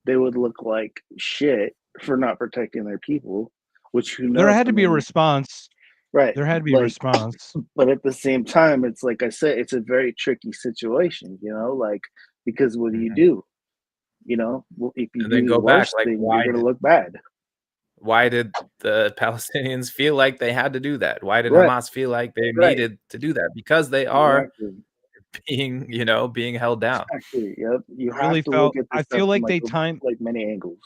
they would look like shit for not protecting their people. Which, who knows? There had to be a response. Right. There had to be a response. But at the same time, it's like I said, it's a very tricky situation, you know, like, because what do you do? You know, if you do the worst thing, you're going to look bad. Why did the Palestinians feel like they had to do that? Why did Hamas feel like they needed to do that? Because they are being, you know, being held down. Exactly. Yep. You have Really to felt. look at this I feel stuff like from they timed like many angles.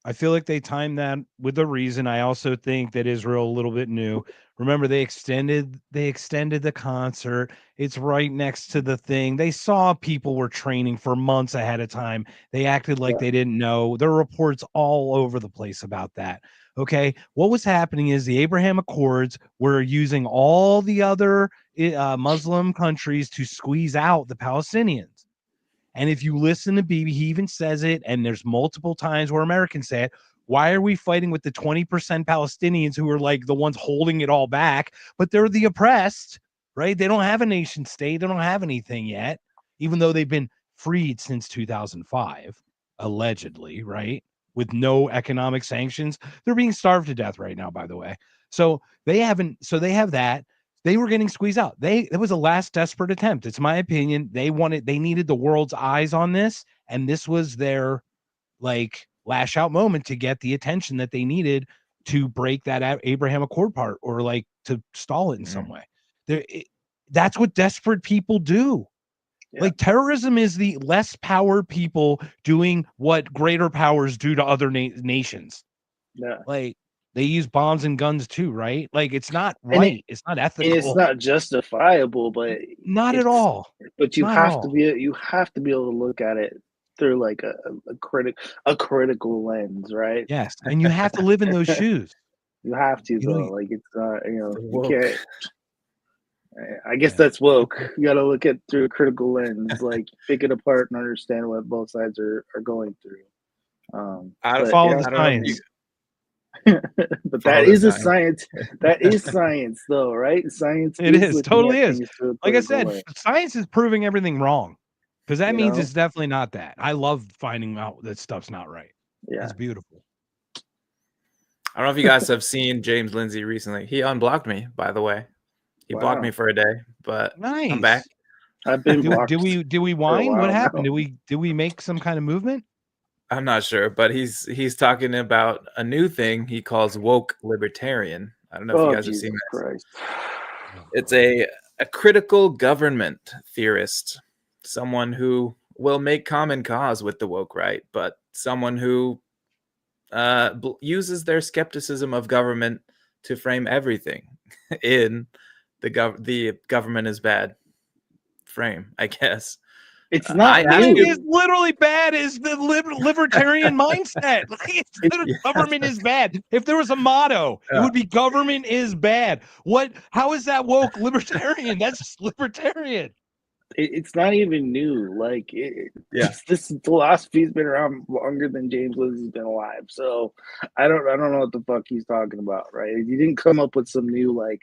I feel like they timed that with a reason. I also think that Israel a little bit knew. Remember, they extended the concert. It's right next to the thing. They saw people were training for months ahead of time. They acted like they didn't know. There are reports all over the place about that. Okay, what was happening is the Abraham Accords were using all the other Muslim countries to squeeze out the Palestinians. And if you listen to Bibi, he even says it, and there's multiple times where Americans say it. Why are we fighting with the 20% Palestinians who are like the ones holding it all back, but they're the oppressed, right? They don't have a nation state. They don't have anything yet, even though they've been freed since 2005, allegedly, right? With no economic sanctions. They're being starved to death right now, by the way. So they have that. They were getting squeezed out. It was a last desperate attempt. It's my opinion. They needed the world's eyes on this, and this was their like lash out moment to get the attention that they needed to break that Abraham Accord part, or like to stall it in some way. That's what desperate people do. Like terrorism is the less powered people doing what greater powers do to other nations. Yeah. Like, they use bombs and guns too, right? Like, it's not right. It's not ethical. It's not justifiable, but not at all. But you have to be able to look at it through like a critical lens, right? Yes, and you have to live in those shoes. You have to, though. Like, it's not, you know, you can't. I guess that's woke. You got to look at through a critical lens, like pick it apart and understand what both sides are going through. I follow the science. But that is a science. That is science, though, right? Science. It is totally is. Like I said, science is proving everything wrong, because that means it's definitely not that. I love finding out that stuff's not right. Yeah, it's beautiful. I don't know if you guys have seen James Lindsay recently. He unblocked me, by the way. He blocked me for a day, but I'm back. I've been blocked. Do we whine? What happened? Did we make some kind of movement? I'm not sure, but he's talking about a new thing he calls woke libertarian. I don't know if you guys have seen this. It's a critical government theorist, someone who will make common cause with the woke right, but someone who uses their skepticism of government to frame everything in the government is bad frame, I guess. It's not It is literally bad is the libertarian mindset. Government is bad. If there was a motto, it would be government is bad. How is that woke libertarian? That's just libertarian. It's not even new. Like, this philosophy's been around longer than James Lindsay's been alive. So I don't know what the fuck he's talking about, right? He didn't come up with some new like.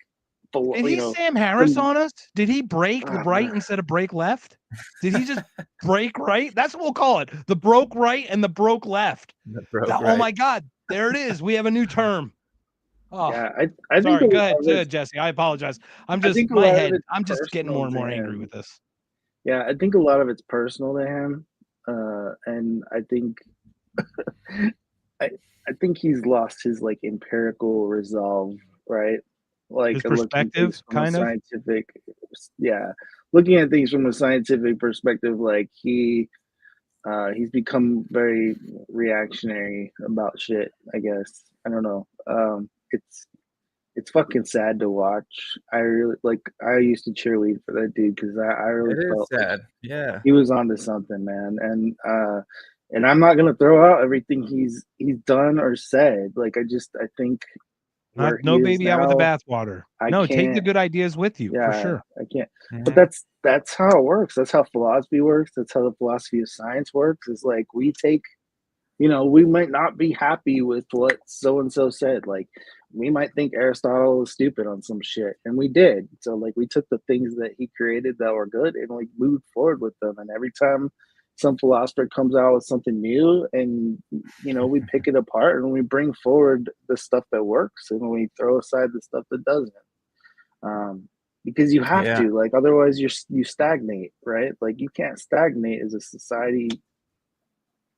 Did he Sam Harris on us? Did he break right instead of break left? Did he just break right? That's what we'll call it. The broke right and the broke left. Oh my God. There it is. We have a new term. Oh, yeah, I sorry. think Go ahead, Jesse. I apologize. I'm just getting more and more angry with this. Yeah, I think a lot of it's personal to him. And I think I think he's lost his like empirical resolve, right? Like his perspective, kind of scientific, looking at things from a scientific perspective, like he's become very reactionary about shit, I guess. I don't know. It's fucking sad to watch. I used to cheerlead for that dude because I really felt sad. Like he was onto something, man. And I'm not gonna throw out everything he's done or said. Like I think no baby out with the bathwater. No, take the good ideas with you for sure. I can't. But that's how it works. That's how philosophy works. That's how the philosophy of science works. It's like we take, we might not be happy with what so and so said. Like we might think Aristotle was stupid on some shit, and we did. So like we took the things that he created that were good and like moved forward with them. And every time some philosopher comes out with something new and we pick it apart and we bring forward the stuff that works and we throw aside the stuff that doesn't, because you have to, like, otherwise you stagnate, right? Like you can't stagnate as a society,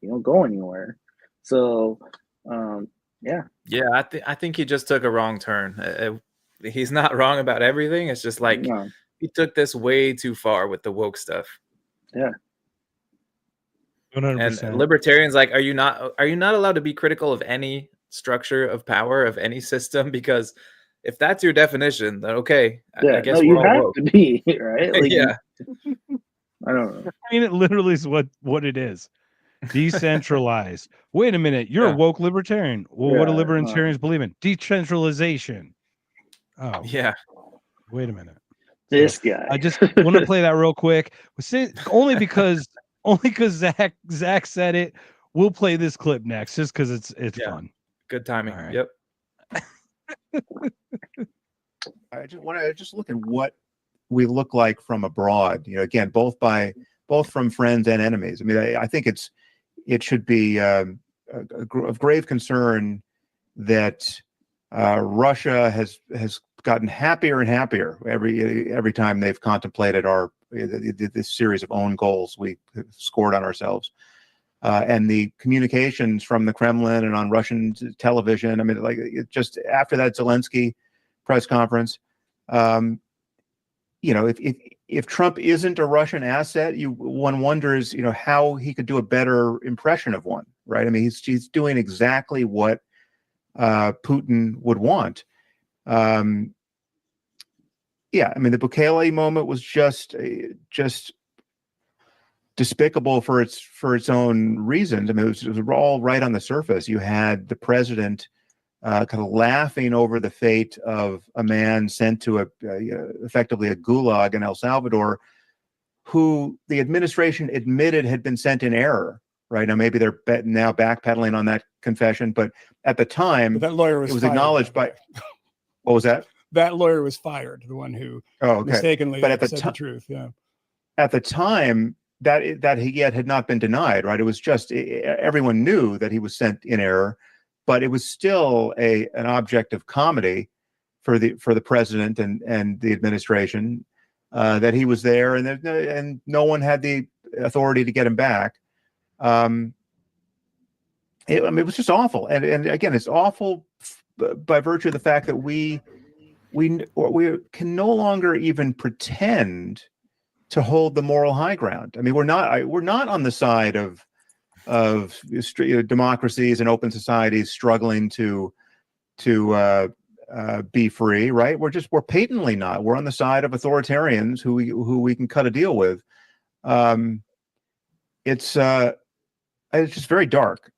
you don't go anywhere. So I think he just took a wrong turn. He's not wrong about everything. It's just like he took this way too far with the woke stuff. 100%. And libertarians, like, are you not allowed to be critical of any structure of power, of any system? Because if that's your definition, then okay, I guess you have to be, right? Like, I don't know. I mean, it literally is what it is. Decentralized. Wait a minute, you're a woke libertarian. Well, what do libertarians believe in? Decentralization. Oh yeah. Wait a minute. This guy. I just want to play that real quick. Only because Zach said it. We'll play this clip next just because it's fun. Good timing. Right. Yep. I just want to look at what we look like from abroad. Again, both from friends and enemies. I mean, I think it should be of grave concern that Russia has gotten happier and happier every time they've contemplated this series of own goals we scored on ourselves, and the communications from the Kremlin and on Russian television. I mean, like just after that Zelensky press conference, if Trump isn't a Russian asset, one wonders, how he could do a better impression of one, right? I mean, he's doing exactly what Putin would want. I mean, the Bukele moment was just despicable for its own reasons. I mean, it was all right on the surface. You had the president kind of laughing over the fate of a man sent to effectively a gulag in El Salvador, who the administration admitted had been sent in error. Right now, maybe they're now backpedaling on that confession, but at the time, that lawyer was acknowledged by. What was that? That lawyer was fired. The one who mistakenly said the truth. Yeah. At the time, that he yet had not been denied. Right. It was just everyone knew that he was sent in error, but it was still an object of comedy for the president and the administration that he was there, and no one had the authority to get him back. It was just awful, and again, it's awful by virtue of the fact that we can no longer even pretend to hold the moral high ground. I mean, we're not on the side of democracies and open societies struggling to be free, right? We're patently not. We're on the side of authoritarians who we can cut a deal with. It's just very dark.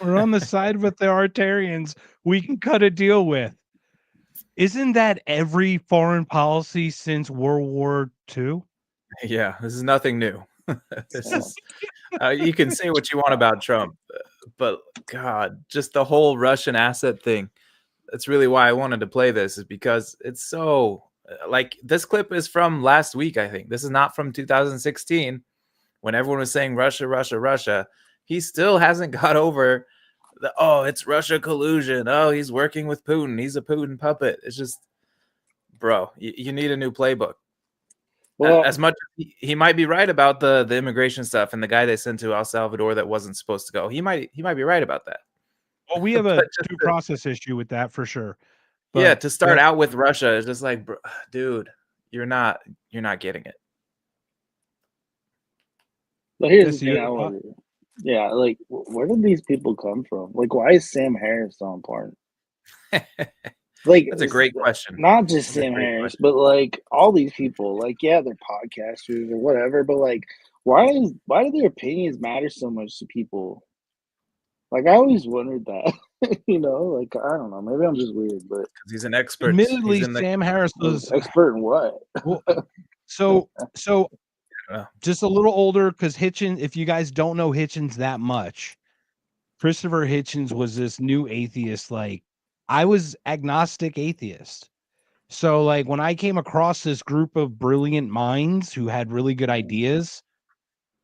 We're on the side of authoritarians we can cut a deal with. Isn't that every foreign policy since World War II? Yeah, this is nothing new. This is you can say what you want about Trump, but God, just the whole Russian asset thing. That's really why I wanted to play this, is because it's so like, this clip is from last week, I think. This is not from 2016 when everyone was saying Russia, Russia, Russia. He still hasn't got over the, oh, it's Russia collusion. Oh, he's working with Putin. He's a Putin puppet. It's just, bro, you need a new playbook. Well, as much as he might be right about the immigration stuff and the guy they sent to El Salvador that wasn't supposed to go. He might be right about that. Well, we have a due process issue with that for sure. But, yeah, to start out with Russia is just like, bro, dude, you're not getting it. But here's the thing I wonder. Yeah, like, where did these people come from? Like, why is Sam Harris so important? Like, that's a great question. Not just Sam Harris, but like all these people. Like, yeah, they're podcasters or whatever, but like, why do their opinions matter so much to people? Like, I always wondered that. You know, like, I don't know. Maybe I'm just weird, but he's an expert. Admittedly, Sam Harris was expert in what? Well, so just a little older, because Hitchens, if you guys don't know Hitchens that much, Christopher Hitchens was this new atheist. Like, I was agnostic atheist. So like, when I came across this group of brilliant minds who had really good ideas,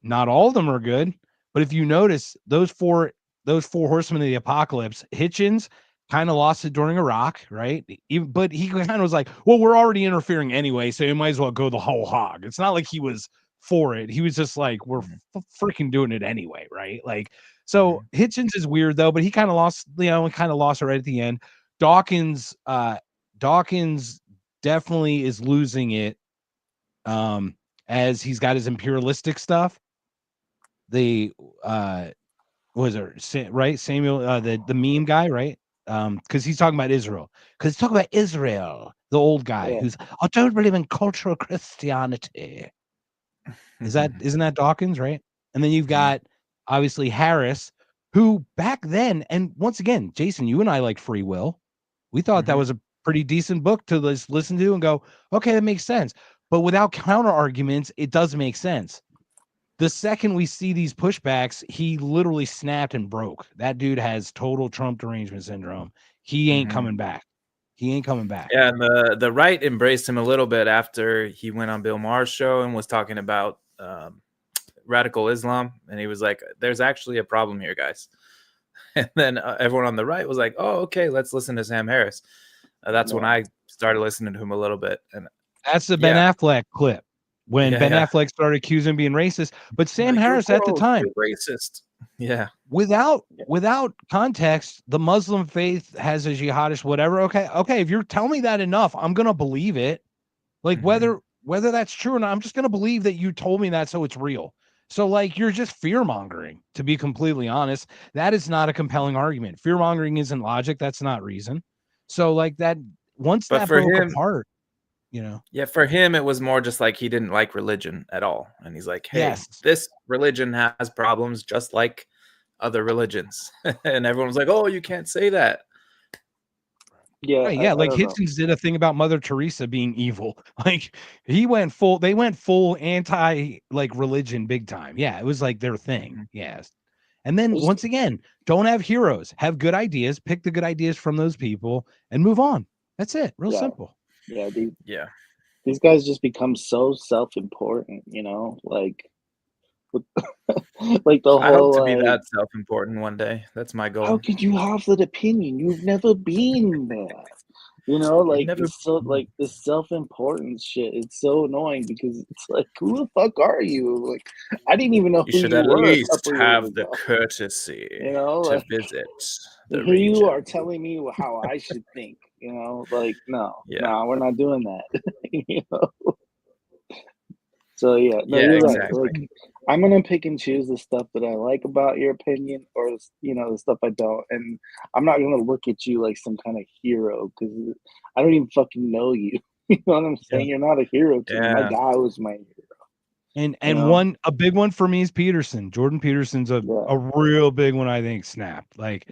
not all of them are good, but if you notice, those four horsemen of the apocalypse, Hitchens kind of lost it during Iraq, right? But he kind of was like, well, we're already interfering anyway, so you might as well go the whole hog. It's not like he was for it. He was just like, we're freaking doing it anyway, right? Like, so Hitchens is weird though, but he kind of lost, lost it right at the end. Dawkins definitely is losing it, as he's got his imperialistic stuff. Was it right? Samuel, the meme guy, right? Because he's talking about Israel. Because he's talking about Israel, the old guy who's, I don't believe in cultural Christianity. Isn't that Dawkins, right? And then you've got obviously Harris, who back then, and once again, Jason, you and I like free will. We thought that was a pretty decent book to listen to and go, okay, that makes sense. But without counter arguments, it does make sense. The second we see these pushbacks, he literally snapped and broke. That dude has total Trump derangement syndrome. He ain't coming back. He ain't coming back. Yeah, and the right embraced him a little bit after he went on Bill Maher's show and was talking about radical Islam. And he was like, there's actually a problem here, guys. And then everyone on the right was like, oh, okay, let's listen to Sam Harris. That's when I started listening to him a little bit. And that's the Ben Affleck clip. When Ben Affleck started accusing him of being racist, but Sam Harris at the time, racist. Yeah. Without context, the Muslim faith has a jihadist, whatever. Okay. If you're telling me that enough, I'm gonna believe it. Like whether that's true or not, I'm just gonna believe that you told me that, so it's real. So like, you're just fear mongering. To be completely honest, that is not a compelling argument. Fear mongering isn't logic. That's not reason. So like that, once that broke apart. You know, yeah, for him, it was more just like he didn't like religion at all. And he's like, hey, this religion has problems just like other religions. And everyone was like, oh, you can't say that. Yeah. Right, yeah. Like Hitchens did a thing about Mother Teresa being evil. Like they went full anti like religion big time. Yeah. It was like their thing. Yes. And then once again, don't have heroes, have good ideas, pick the good ideas from those people and move on. That's it. Real simple. Yeah, these guys just become so self-important, you know, like like the whole. I hope to be that self-important one day. That's my goal. How could you have that opinion? You've never been there, you know. Like it's so like this self-importance shit. It's so annoying because it's like, who the fuck are you? Like, I didn't even know you should at least have the courtesy, you know, to like, visit. Here you are telling me how I should think. You know, like, no, we're not doing that. You know? So yeah, no, Yeah, you're right. exactly. Like, I'm gonna pick and choose the stuff that I like about your opinion, or the stuff I don't, and I'm not gonna look at you like some kind of hero because I don't even fucking know you. You know what I'm saying? You're not a hero to me. My Yeah. guy was my hero. And a big one for me is Peterson. Jordan Peterson's a real big one, I think, snapped. Like,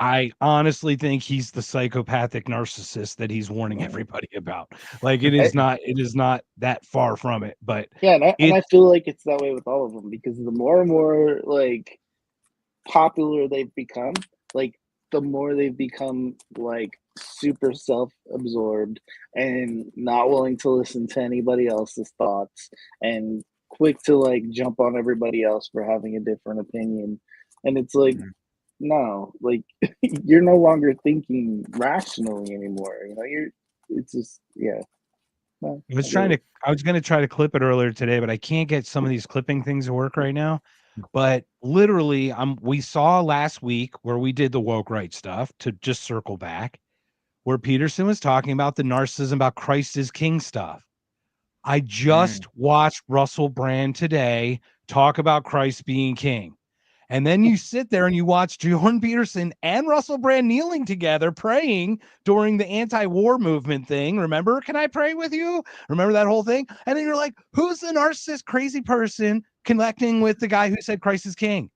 I honestly think he's the psychopathic narcissist that he's warning everybody about. Like, it is not that far from it. But yeah, and I feel like it's that way with all of them, because the more and more like popular they've become, like the more they've become like super self-absorbed and not willing to listen to anybody else's thoughts and quick to like jump on everybody else for having a different opinion. And it's like, no, like you're no longer thinking rationally anymore. It's just, yeah. No, I was going to try to clip it earlier today, but I can't get some of these clipping things to work right now. But literally, we saw last week where we did the woke right stuff, to just circle back, where Peterson was talking about the narcissism, about Christ is King stuff. I just watched Russell Brand today talk about Christ being king. And then you sit there and you watch Jordan Peterson and Russell Brand kneeling together praying during the anti-war movement thing. Remember, can I pray with you? Remember that whole thing? And then you're like, who's the narcissist crazy person connecting with the guy who said Christ is king?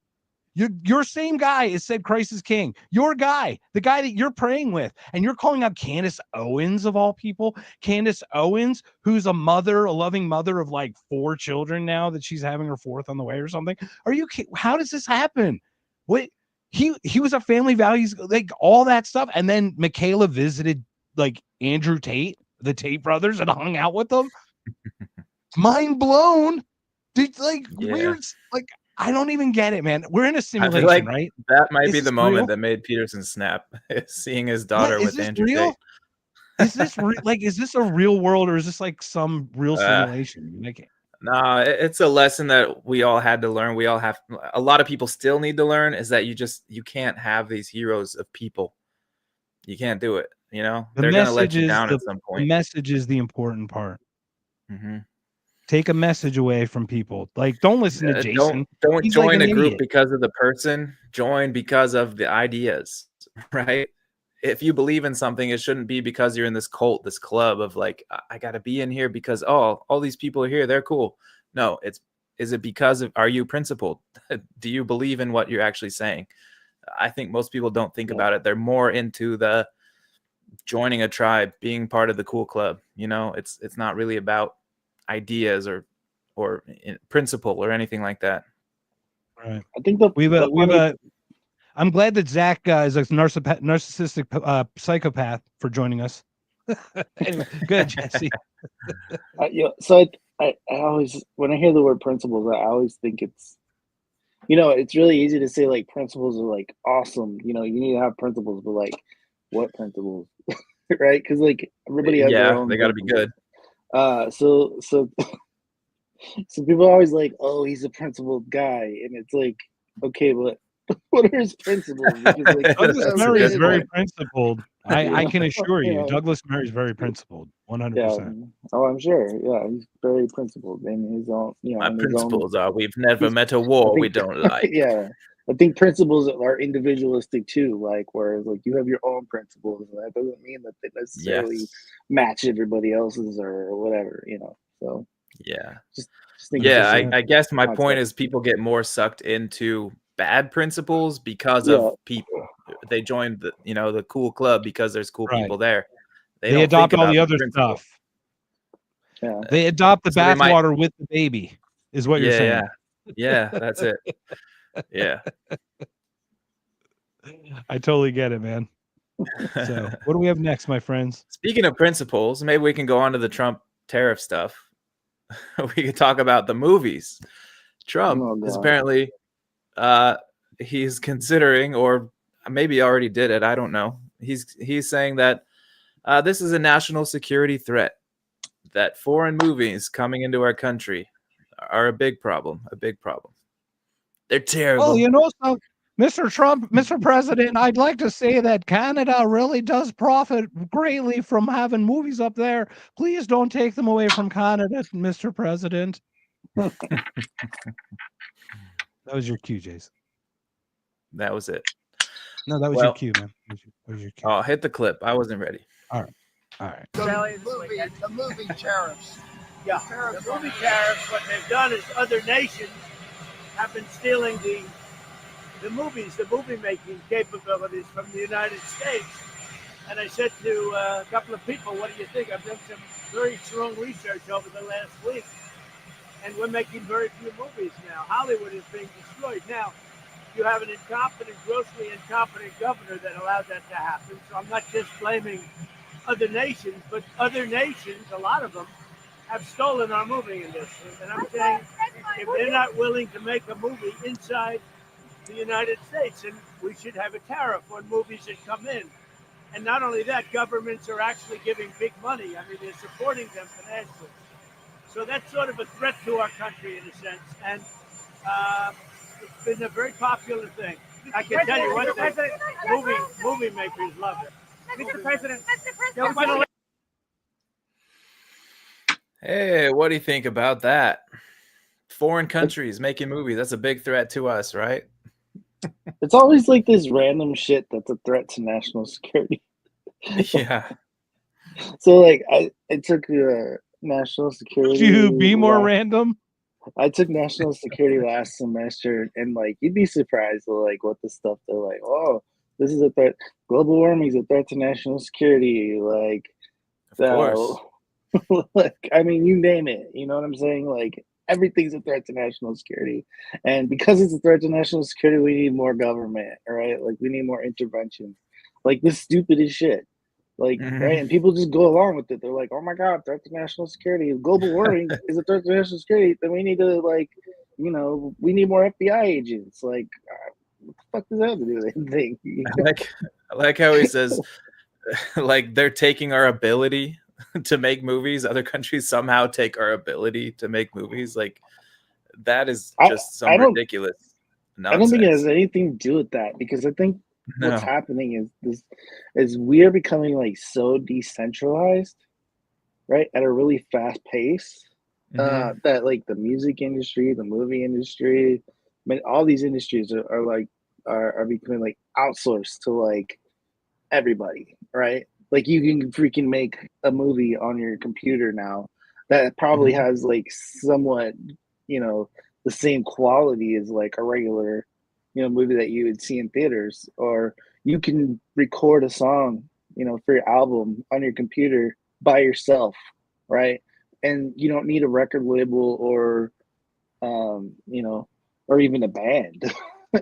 Your same guy has said Christ is king. Your guy, the guy that you're praying with, and you're calling out Candace Owens of all people. Candace Owens, who's a loving mother of like 4 children now, that she's having her 4th on the way or something. Are you kidding? How does this happen? What he was a family values, like all that stuff. And then Michaela visited like Andrew Tate, the Tate brothers, and hung out with them. Mind blown. Dude, like weird, like. I don't even get it, man. We're in a simulation, like right? That might be the moment that made Peterson snap, seeing his daughter with Andrew Tate. Is this is this a real world, or is this like some real simulation? No, it's a lesson that we all had to learn. A lot of people still need to learn, is that you can't have these heroes of people. You can't do it. They're going to let you down at some point. The message is the important part. Take a message away from people. Like, don't listen to Jason. Don't join a group because of the person. Join because of the ideas, right? If you believe in something, it shouldn't be because you're in this cult, this club of like, I got to be in here because, all these people are here, they're cool. No, is it because are you principled? Do you believe in what you're actually saying? I think most people don't think about it. They're more into the joining a tribe, being part of the cool club. It's not really about ideas or principle or anything like that. Right. I think I'm glad that Zach is a narcissistic psychopath for joining us. Anyway, good, Jesse. So I always, when I hear the word principles, I always think it's really easy to say like principles are like awesome. You need to have principles, but like what principles, right? Because like everybody has their own. They got to be good. So people are always like, oh, he's a principled guy, and it's like, okay, but what are his principles? Because, like, Douglas Murray is very principled. I can assure you, Douglas Murray is very principled, 100%. Yeah. Oh, I'm sure. Yeah, he's very principled in his own. My principles are: we've never met a war we don't like. Yeah. I think principles are individualistic too, like whereas like you have your own principles, and that doesn't mean that they necessarily match everybody else's or whatever, So just think I guess my point is people get more sucked into bad principles because of people. They joined the cool club because there's cool people there. They adopt all the other stuff. Yeah, they adopt the bathwater with the baby, is what you're saying. Yeah, that's it. Yeah, I totally get it, man. So what do we have next, my friends? Speaking of principles, maybe we can go on to the Trump tariff stuff. We could talk about the movies. Trump is apparently he's considering, or maybe already did it, I don't know. He's saying that this is a national security threat, that foreign movies coming into our country are a big problem. They're terrible. Well, so Mr. Trump, Mr. President, I'd like to say that Canada really does profit greatly from having movies up there. Please don't take them away from Canada, Mr. President. That was your cue, Jason. That was it. No, that was your cue, man. That was your cue. Oh, hit the clip. I wasn't ready. All right. The movie tariffs. Yeah, the movie tariffs, what they've done is other nations have been stealing the movies, the movie-making capabilities from the United States. And I said to a couple of people, what do you think? I've done some very strong research over the last week, and we're making very few movies now. Hollywood is being destroyed. Now, you have an incompetent, grossly incompetent governor that allowed that to happen. So I'm not just blaming other nations, but other nations, a lot of them, have stolen our movie industry. And I'm saying if they're not willing to make a movie inside the United States, then we should have a tariff on movies that come in. And not only that, governments are actually giving big money. I mean, they're supporting them financially. So that's sort of a threat to our country in a sense. And it's been a very popular thing. I can tell you one thing, movie makers love it. Mr. President, Hey, what do you think about that? Foreign countries making movies. That's a big threat to us, right? It's always like this random shit that's a threat to national security. Yeah. So like I took national security. Could you be more random? I took national security last semester, and like you'd be surprised at like what the stuff they're like, oh, this is a threat. Global warming is a threat to national security. Like, of course. Like, I mean, you name it. You know what I'm saying? Like, everything's a threat to national security, and because it's a threat to national security, we need more government. Right? Like, we need more intervention. Like, this stupid as shit. Like, right? And people just go along with it. They're like, oh my God, threat to national security. If global warming is a threat to national security, then we need to, like, you know, we need more FBI agents. Like, what the fuck does that have to do with anything? I like how he says, like, they're taking our ability to make movies. Other countries somehow take our ability to make movies. Like, that is just some ridiculous nonsense. I don't think it has anything to do with that, because I think what's happening is we are becoming like so decentralized, right, at a really fast pace, that like the music industry, the movie industry, I mean, all these industries are becoming like outsourced to like everybody, right? Like you can freaking make a movie on your computer now that probably has like somewhat, you know, the same quality as like a regular, you know, movie that you would see in theaters. Or you can record a song, you know, for your album on your computer by yourself, right? And you don't need a record label or, you know, or even a band,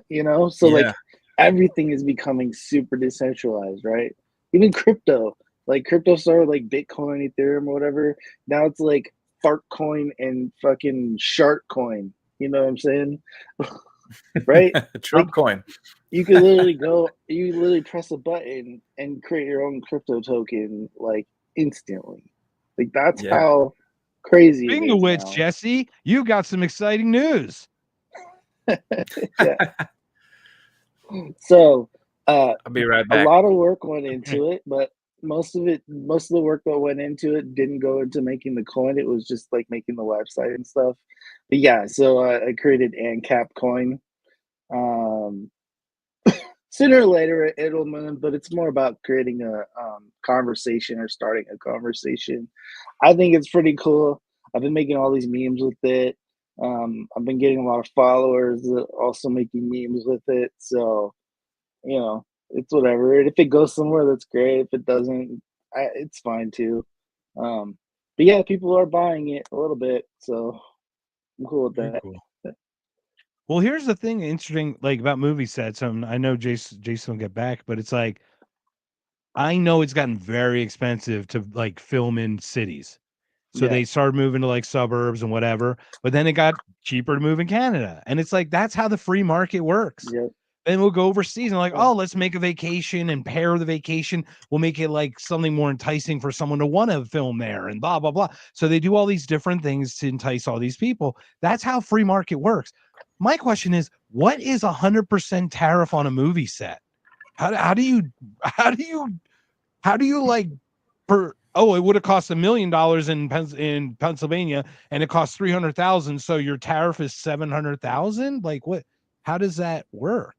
you know? So like everything is becoming super decentralized, right? Even crypto, like crypto started like Bitcoin, Ethereum, or whatever. Now it's like fart coin and fucking shark coin. You know what I'm saying? Right? Trump like, coin. You could literally you literally press a button and create your own crypto token like instantly. Like that's how crazy it is. Speaking of which, now. Jesse, you got some exciting news. So I'll be right back. A lot of work went into it, but most of the work that went into it didn't go into making the coin. It was just like making the website and stuff. But yeah, so I created ANCAP coin. Sooner or later it'll move, but it's more about creating a conversation or starting a conversation. I think it's pretty cool. I've been making all these memes with it. I've been getting a lot of followers that also making memes with it. So, you know, it's whatever. If it goes somewhere, that's great. If it doesn't, it's fine too. But yeah, people are buying it a little bit, so I'm cool with that. Cool. Well, here's the thing interesting, like about movie sets. I know Jason will get back, but it's like I know it's gotten very expensive to like film in cities. So they started moving to like suburbs and whatever, but then it got cheaper to move in Canada. And it's like, that's how the free market works. Then we'll go overseas and like, oh, let's make a vacation and pair the vacation. We'll make it like something more enticing for someone to want to film there and blah, blah, blah. So they do all these different things to entice all these people. That's how free market works. My question is, what is 100% tariff on a movie set? How do you like oh, it would have cost $1 million in Pennsylvania, and it costs 300,000. So your tariff is 700,000. Like what? How does that work?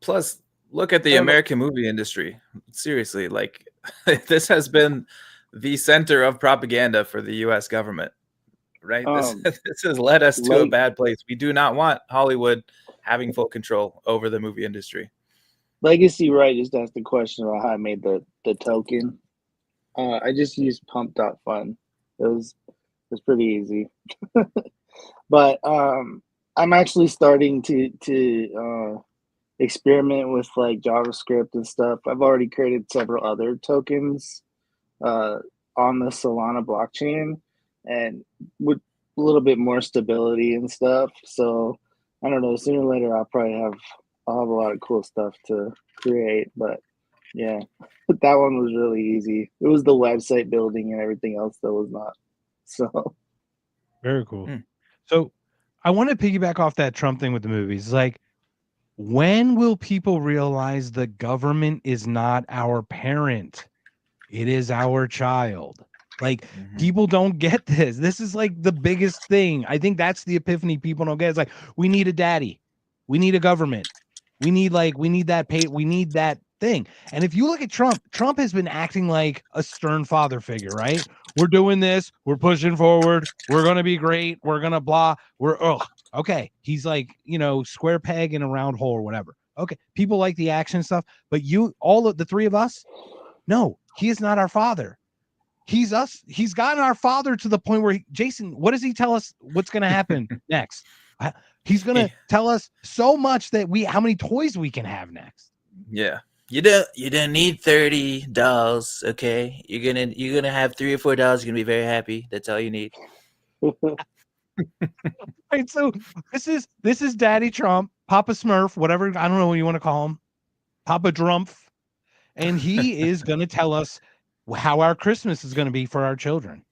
Plus, look at the American movie industry. Seriously, like this has been the center of propaganda for the U.S. government, right? This has led us to a bad place. We do not want Hollywood having full control over the movie industry. Legacy Right just asked the question about how I made the token. I just used pump.fun. It was pretty easy. But I'm actually starting to experiment with like JavaScript and stuff. I've already created several other tokens on the Solana blockchain, and with a little bit more stability and stuff. So I don't know, sooner or later I'll have a lot of cool stuff to create. But yeah, that one was really easy. It was the website building and everything else that was not. So very cool. So I want to piggyback off that Trump thing with the movies. Like, when will people realize the government is not our parent? It is our child. Like, people don't get this. This is like the biggest thing. I think that's the epiphany people don't get. It's like, we need a daddy. We need a government. We need that pay. We need that thing. And if you look at Trump has been acting like a stern father figure, right? We're doing this. We're pushing forward. We're going to be great. We're going to blah. Okay. He's like, square peg in a round hole or whatever. Okay. People like the action stuff, but all of the three of us, no, he is not our father. He's us. He's gotten our father to the point where Jason, what does he tell us what's going to happen next? He's going to tell us so much that how many toys we can have next. Yeah. You don't need 30 dolls, okay? You're gonna have 3 or 4 dolls, you're gonna be very happy. That's all you need. Right, so this is Daddy Trump, Papa Smurf, whatever, I don't know what you want to call him, Papa Drumpf, and he is going to tell us how our Christmas is going to be for our children,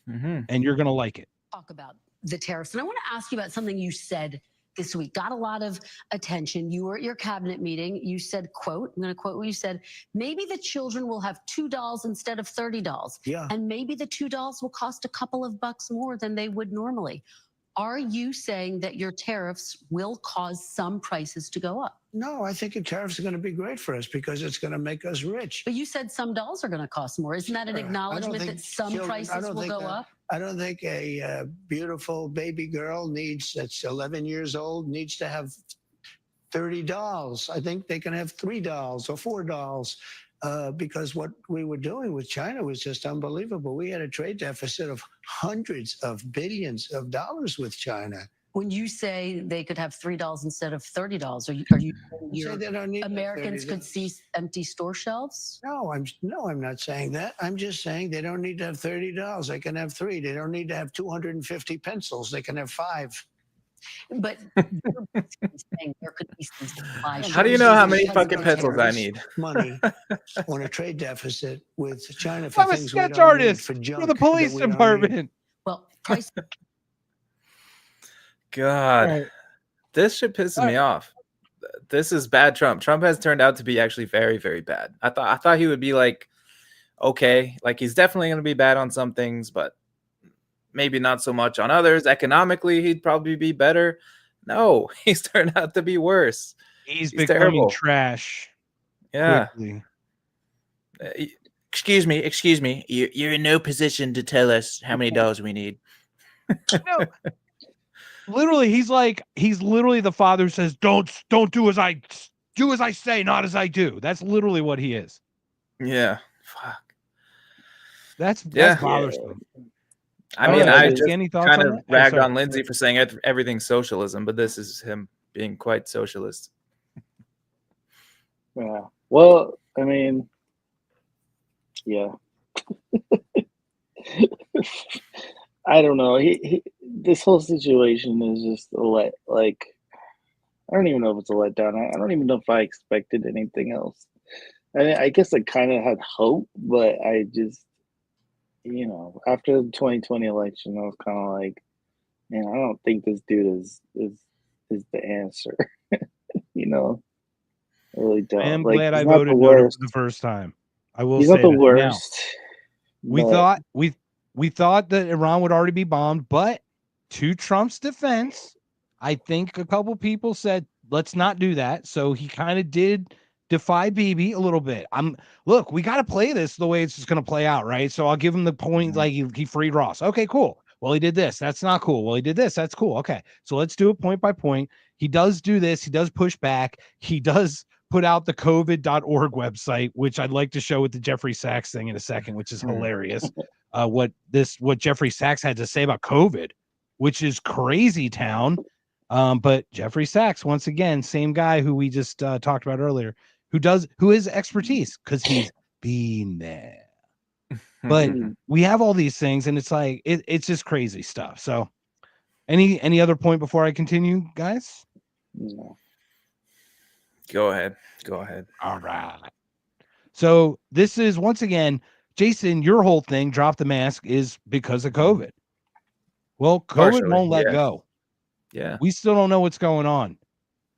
and you're going to like it. Talk about the tariffs, and I want to ask you about something you said this week. Got a lot of attention. You were at your cabinet meeting. You said, quote, I'm going to quote what you said, maybe the children will have 2 dolls instead of 30 dolls. Yeah. And maybe the 2 dolls will cost a couple of bucks more than they would normally. Are you saying that your tariffs will cause some prices to go up? No, I think the tariffs are going to be great for us because it's going to make us rich. But you said some dolls are going to cost more. Isn't that an acknowledgement that some prices will go up? I don't think a beautiful baby girl that's 11 years old needs to have 30 dolls. I think they can have 3 dolls or 4 dolls because what we were doing with China was just unbelievable. We had a trade deficit of hundreds of billions of dollars with China. When you say they could have 3 dolls instead of 30 dolls, are you Americans could see empty store shelves? No, I'm not saying that. I'm just saying they don't need to have 30 dolls. They can have 3. They don't need to have 250 pencils. They can have 5. But you're saying there could be some supply. How do you know how many fucking pencils I need? Money on a trade deficit with China for things we don't need, for junk for the police department. Well, price. God, right. This shit pisses me off. This is bad Trump. Trump has turned out to be actually very, very bad. I thought he would be like, okay, like he's definitely going to be bad on some things, but maybe not so much on others. Economically, he'd probably be better. No, he's turned out to be worse. He's becoming terrible. Trash. Yeah. Excuse me. You're in no position to tell us how many dolls we need. No. Literally, he's literally the father who says, don't do as I say, not as I do. That's literally what he is. Yeah. Fuck. That's bothersome. I mean, I just kind of ragged on Lindsay for saying everything's socialism, but this is him being quite socialist. Yeah. Well, I mean, yeah. I don't know. This whole situation is just I don't even know if it's a letdown. I don't even know if I expected anything else. I guess I kind of had hope, but I just, after the 2020 election, I was kind of like, man, I don't think this dude is the answer. I really don't. I'm glad I voted no the first time. I will He's say not the that. worst. Now, but we thought that Iran would already be bombed, but to Trump's defense, I think a couple people said, let's not do that. So he kind of did defy Bibi a little bit. Look, we got to play this the way it's just going to play out, right? So I'll give him the point, like he freed Ross. Okay, cool. Well, he did this. That's not cool. Well, he did this. That's cool. Okay. So let's do it point by point. He does do this. He does push back. He does put out the covid.org website, which I'd like to show with the Jeffrey Sachs thing in a second, which is hilarious. What Jeffrey Sachs had to say about COVID, which is crazy town. But Jeffrey Sachs, once again, same guy who we just talked about earlier, who is expertise because he's been there. But we have all these things, and it's like it's just crazy stuff. So, any other point before I continue, guys? No. Go ahead. All right. So this is once again, Jason, your whole thing, drop the mask, is because of COVID. Well, COVID Partially, won't let yeah. go. Yeah. We still don't know what's going on.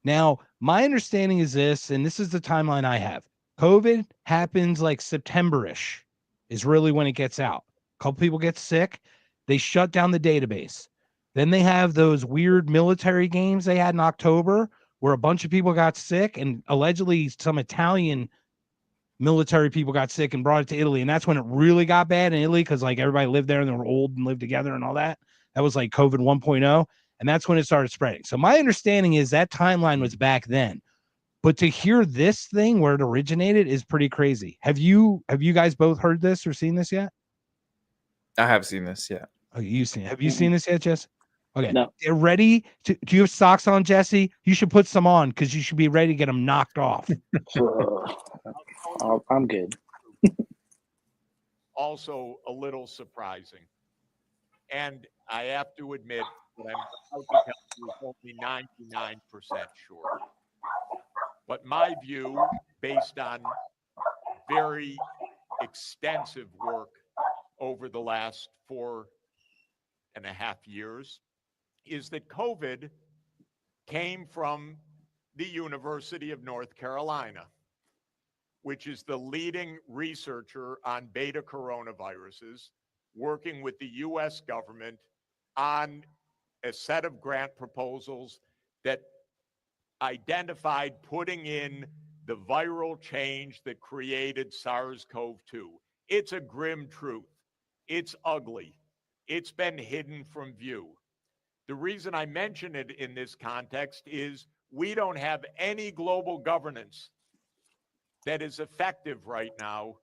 Now, my understanding is this, and this is the timeline I have. COVID happens like September-ish is really when it gets out. A couple people get sick. They shut down the database. Then they have those weird military games they had in October where a bunch of people got sick, and allegedly some Italian military people got sick and brought it to Italy. And that's when it really got bad in Italy because like everybody lived there and they were old and lived together and all that. That was like COVID 1.0. And that's when it started spreading. So my understanding is that timeline was back then. But to hear this thing where it originated is pretty crazy. Have you guys both heard this or seen this yet? I have seen this, yeah. Oh, you've seen it. Have you seen this yet, Jesse? Okay. No. They're ready to. Do you have socks on, Jesse? You should put some on because you should be ready to get them knocked off. I'm good. Also a little surprising. And I have to admit that I'm about to tell you only 99% sure. But my view, based on very extensive work over the last 4.5 years, is that COVID came from the University of North Carolina, which is the leading researcher on beta coronaviruses, working with the US government on a set of grant proposals that identified putting in the viral change that created SARS-CoV-2. It's a grim truth. It's ugly. It's been hidden from view. The reason I mention it in this context is we don't have any global governance that is effective right now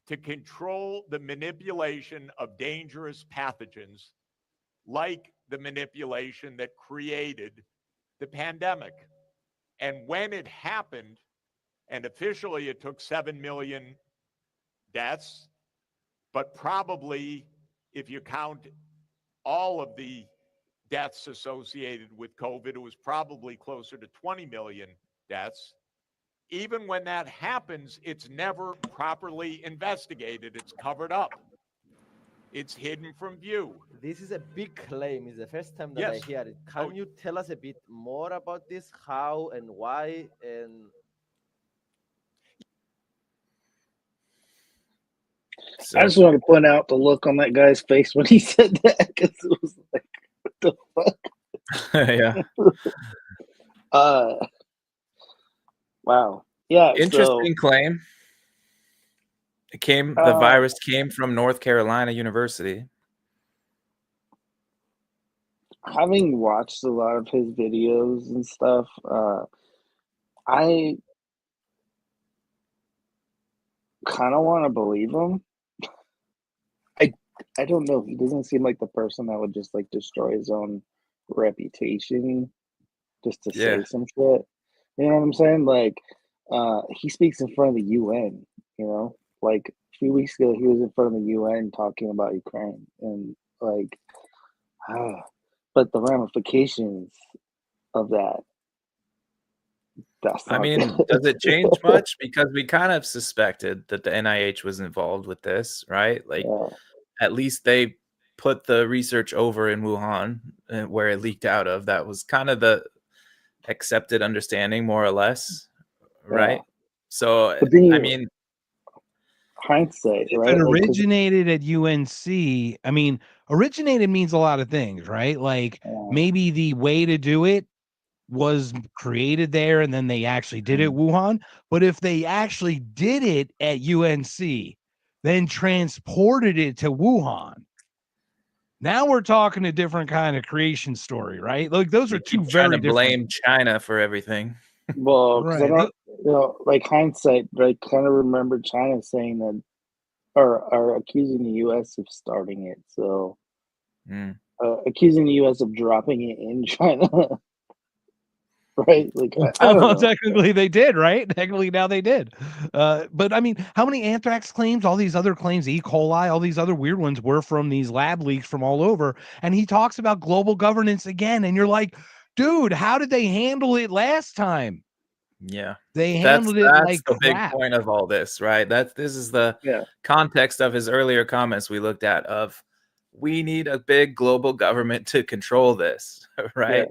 to control the manipulation of dangerous pathogens like the manipulation that created the pandemic. And when it happened, and officially it took 7 million deaths, but probably if you count all of the deaths associated with COVID, it was probably closer to 20 million deaths. Even when that happens, it's never properly investigated. It's covered up. It's hidden from view. This is a big claim. It's the first time that Yes. I hear it. Can you tell us a bit more about this? How and why? And I just want to point out the look on that guy's face when he said that because it was like, what the fuck? Yeah. Wow. Yeah. Interesting claim. The virus came from North Carolina University. Having watched a lot of his videos and stuff, I kind of want to believe him. I don't know. He doesn't seem like the person that would just like destroy his own reputation just to say some shit. You know what I'm saying? Like, he speaks in front of the UN, you know? Like, a few weeks ago, he was in front of the UN talking about Ukraine. And, like, but the ramifications of that, that's not good. Does it change much? Because we kind of suspected that the NIH was involved with this, right? Like, at least they put the research over in Wuhan, where it leaked out of. That was kind of the accepted understanding, more or less, right? So, hindsight, If right? it Like, originated at UNC, I mean, originated means a lot of things, right? Like maybe the way to do it was created there and then they actually did it Wuhan. But if they actually did it at UNC, then transported it to Wuhan, now we're talking a different kind of creation story, right? Like those are two trying very to different. blame China for everything. well, because I Right. don't, like hindsight, I kind of remember China saying that, or accusing the U.S. of starting it. So, accusing the U.S. of dropping it in China. Right? Like, I don't Well, know. technically they did, right? Technically now they did. But I mean, how many anthrax claims, all these other claims, E. coli, all these other weird ones were from these lab leaks from all over. And he talks about global governance again. And you're like, dude, how did they handle it last time? Yeah. They handled it like the big crap. point of all this, right? This is the context of his earlier comments we looked at of we need a big global government to control this, right?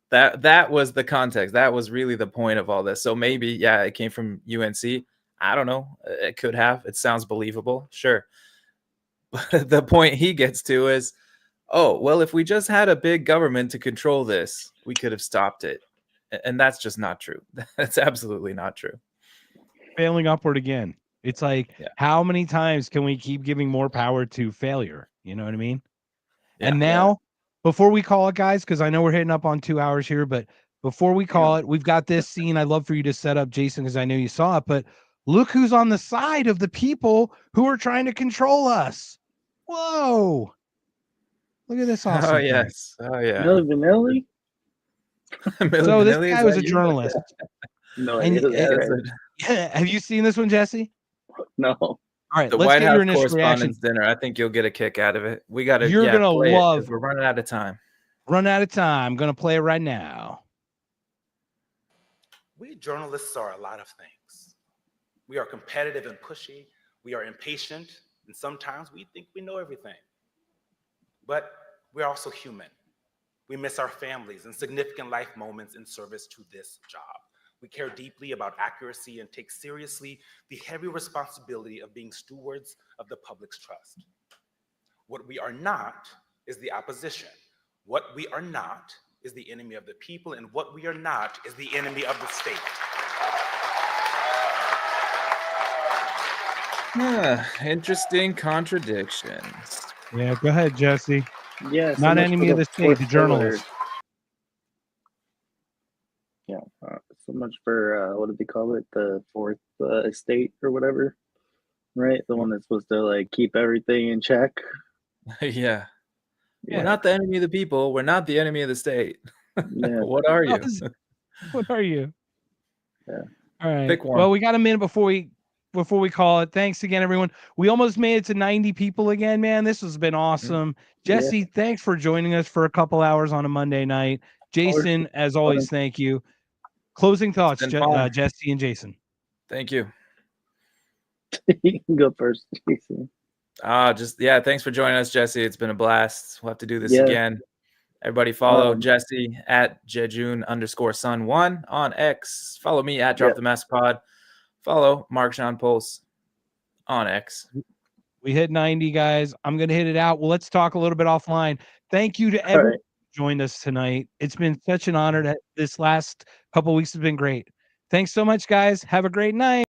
That was the context. That was really the point of all this. So maybe, yeah, it came from UNC. I don't know. It could have. It sounds believable. Sure. But the point he gets to is, oh, well, if we just had a big government to control this, we could have stopped it. And that's just not true. That's absolutely not true. Failing upward again. It's like, how many times can we keep giving more power to failure? You know what I mean? And now, before we call it, guys, because I know we're hitting up on 2 hours here, but before we call it, we've got this scene I'd love for you to set up, Jason, because I know you saw it, but look who's on the side of the people who are trying to control us. Whoa. Look at this awesome Oh, thing. yes. Oh, yeah. Milli Vanilli? So this guy was a journalist. No And idea. have you seen this one, Jesse? No. All right, The let's White get House your initial Correspondents' reaction. Dinner. I think you'll get a kick out of it. We got to. You're gonna play it 'cause love. we're running out of time. Run out of time. I'm gonna play it right now. We journalists are a lot of things. We are competitive and pushy. We are impatient, and sometimes we think we know everything. But we're also human. We miss our families and significant life moments in service to this job. We care deeply about accuracy and take seriously the heavy responsibility of being stewards of the public's trust. What we are not is the opposition. What we are not is the enemy of the people, and what we are not is the enemy of the state. Interesting contradictions. Yeah, go ahead, Jesse. Yeah, so not much enemy for of the state, the fourth journalist. pillar. Yeah, so much for what did they call it? The fourth estate or whatever, right? The one that's supposed to like keep everything in check. Yeah. We're not the enemy of the people. We're not the enemy of the state. Yeah. What are you? What are you? Yeah. All right. Pick one. Well, we got a minute before we call it. Thanks again, everyone. We almost made it to 90 people again, man. This has been awesome. Jesse, thanks for joining us for a couple hours on a Monday night. Jason, as always, thank you. Closing thoughts, Jesse and Jason. Thank you. You can go first, Jason. Thanks for joining us, Jesse. It's been a blast. We'll have to do this again. Everybody follow Jesse at Jejun_Sun1 on X. Follow me at Drop the Mask Pod. Follow Mark Sean Pulse on X. We hit 90, guys. I'm going to hit it out. Well, let's talk a little bit offline. Thank you to everyone who joined us tonight. It's been such an honor. This last couple of weeks has been great. Thanks so much, guys. Have a great night.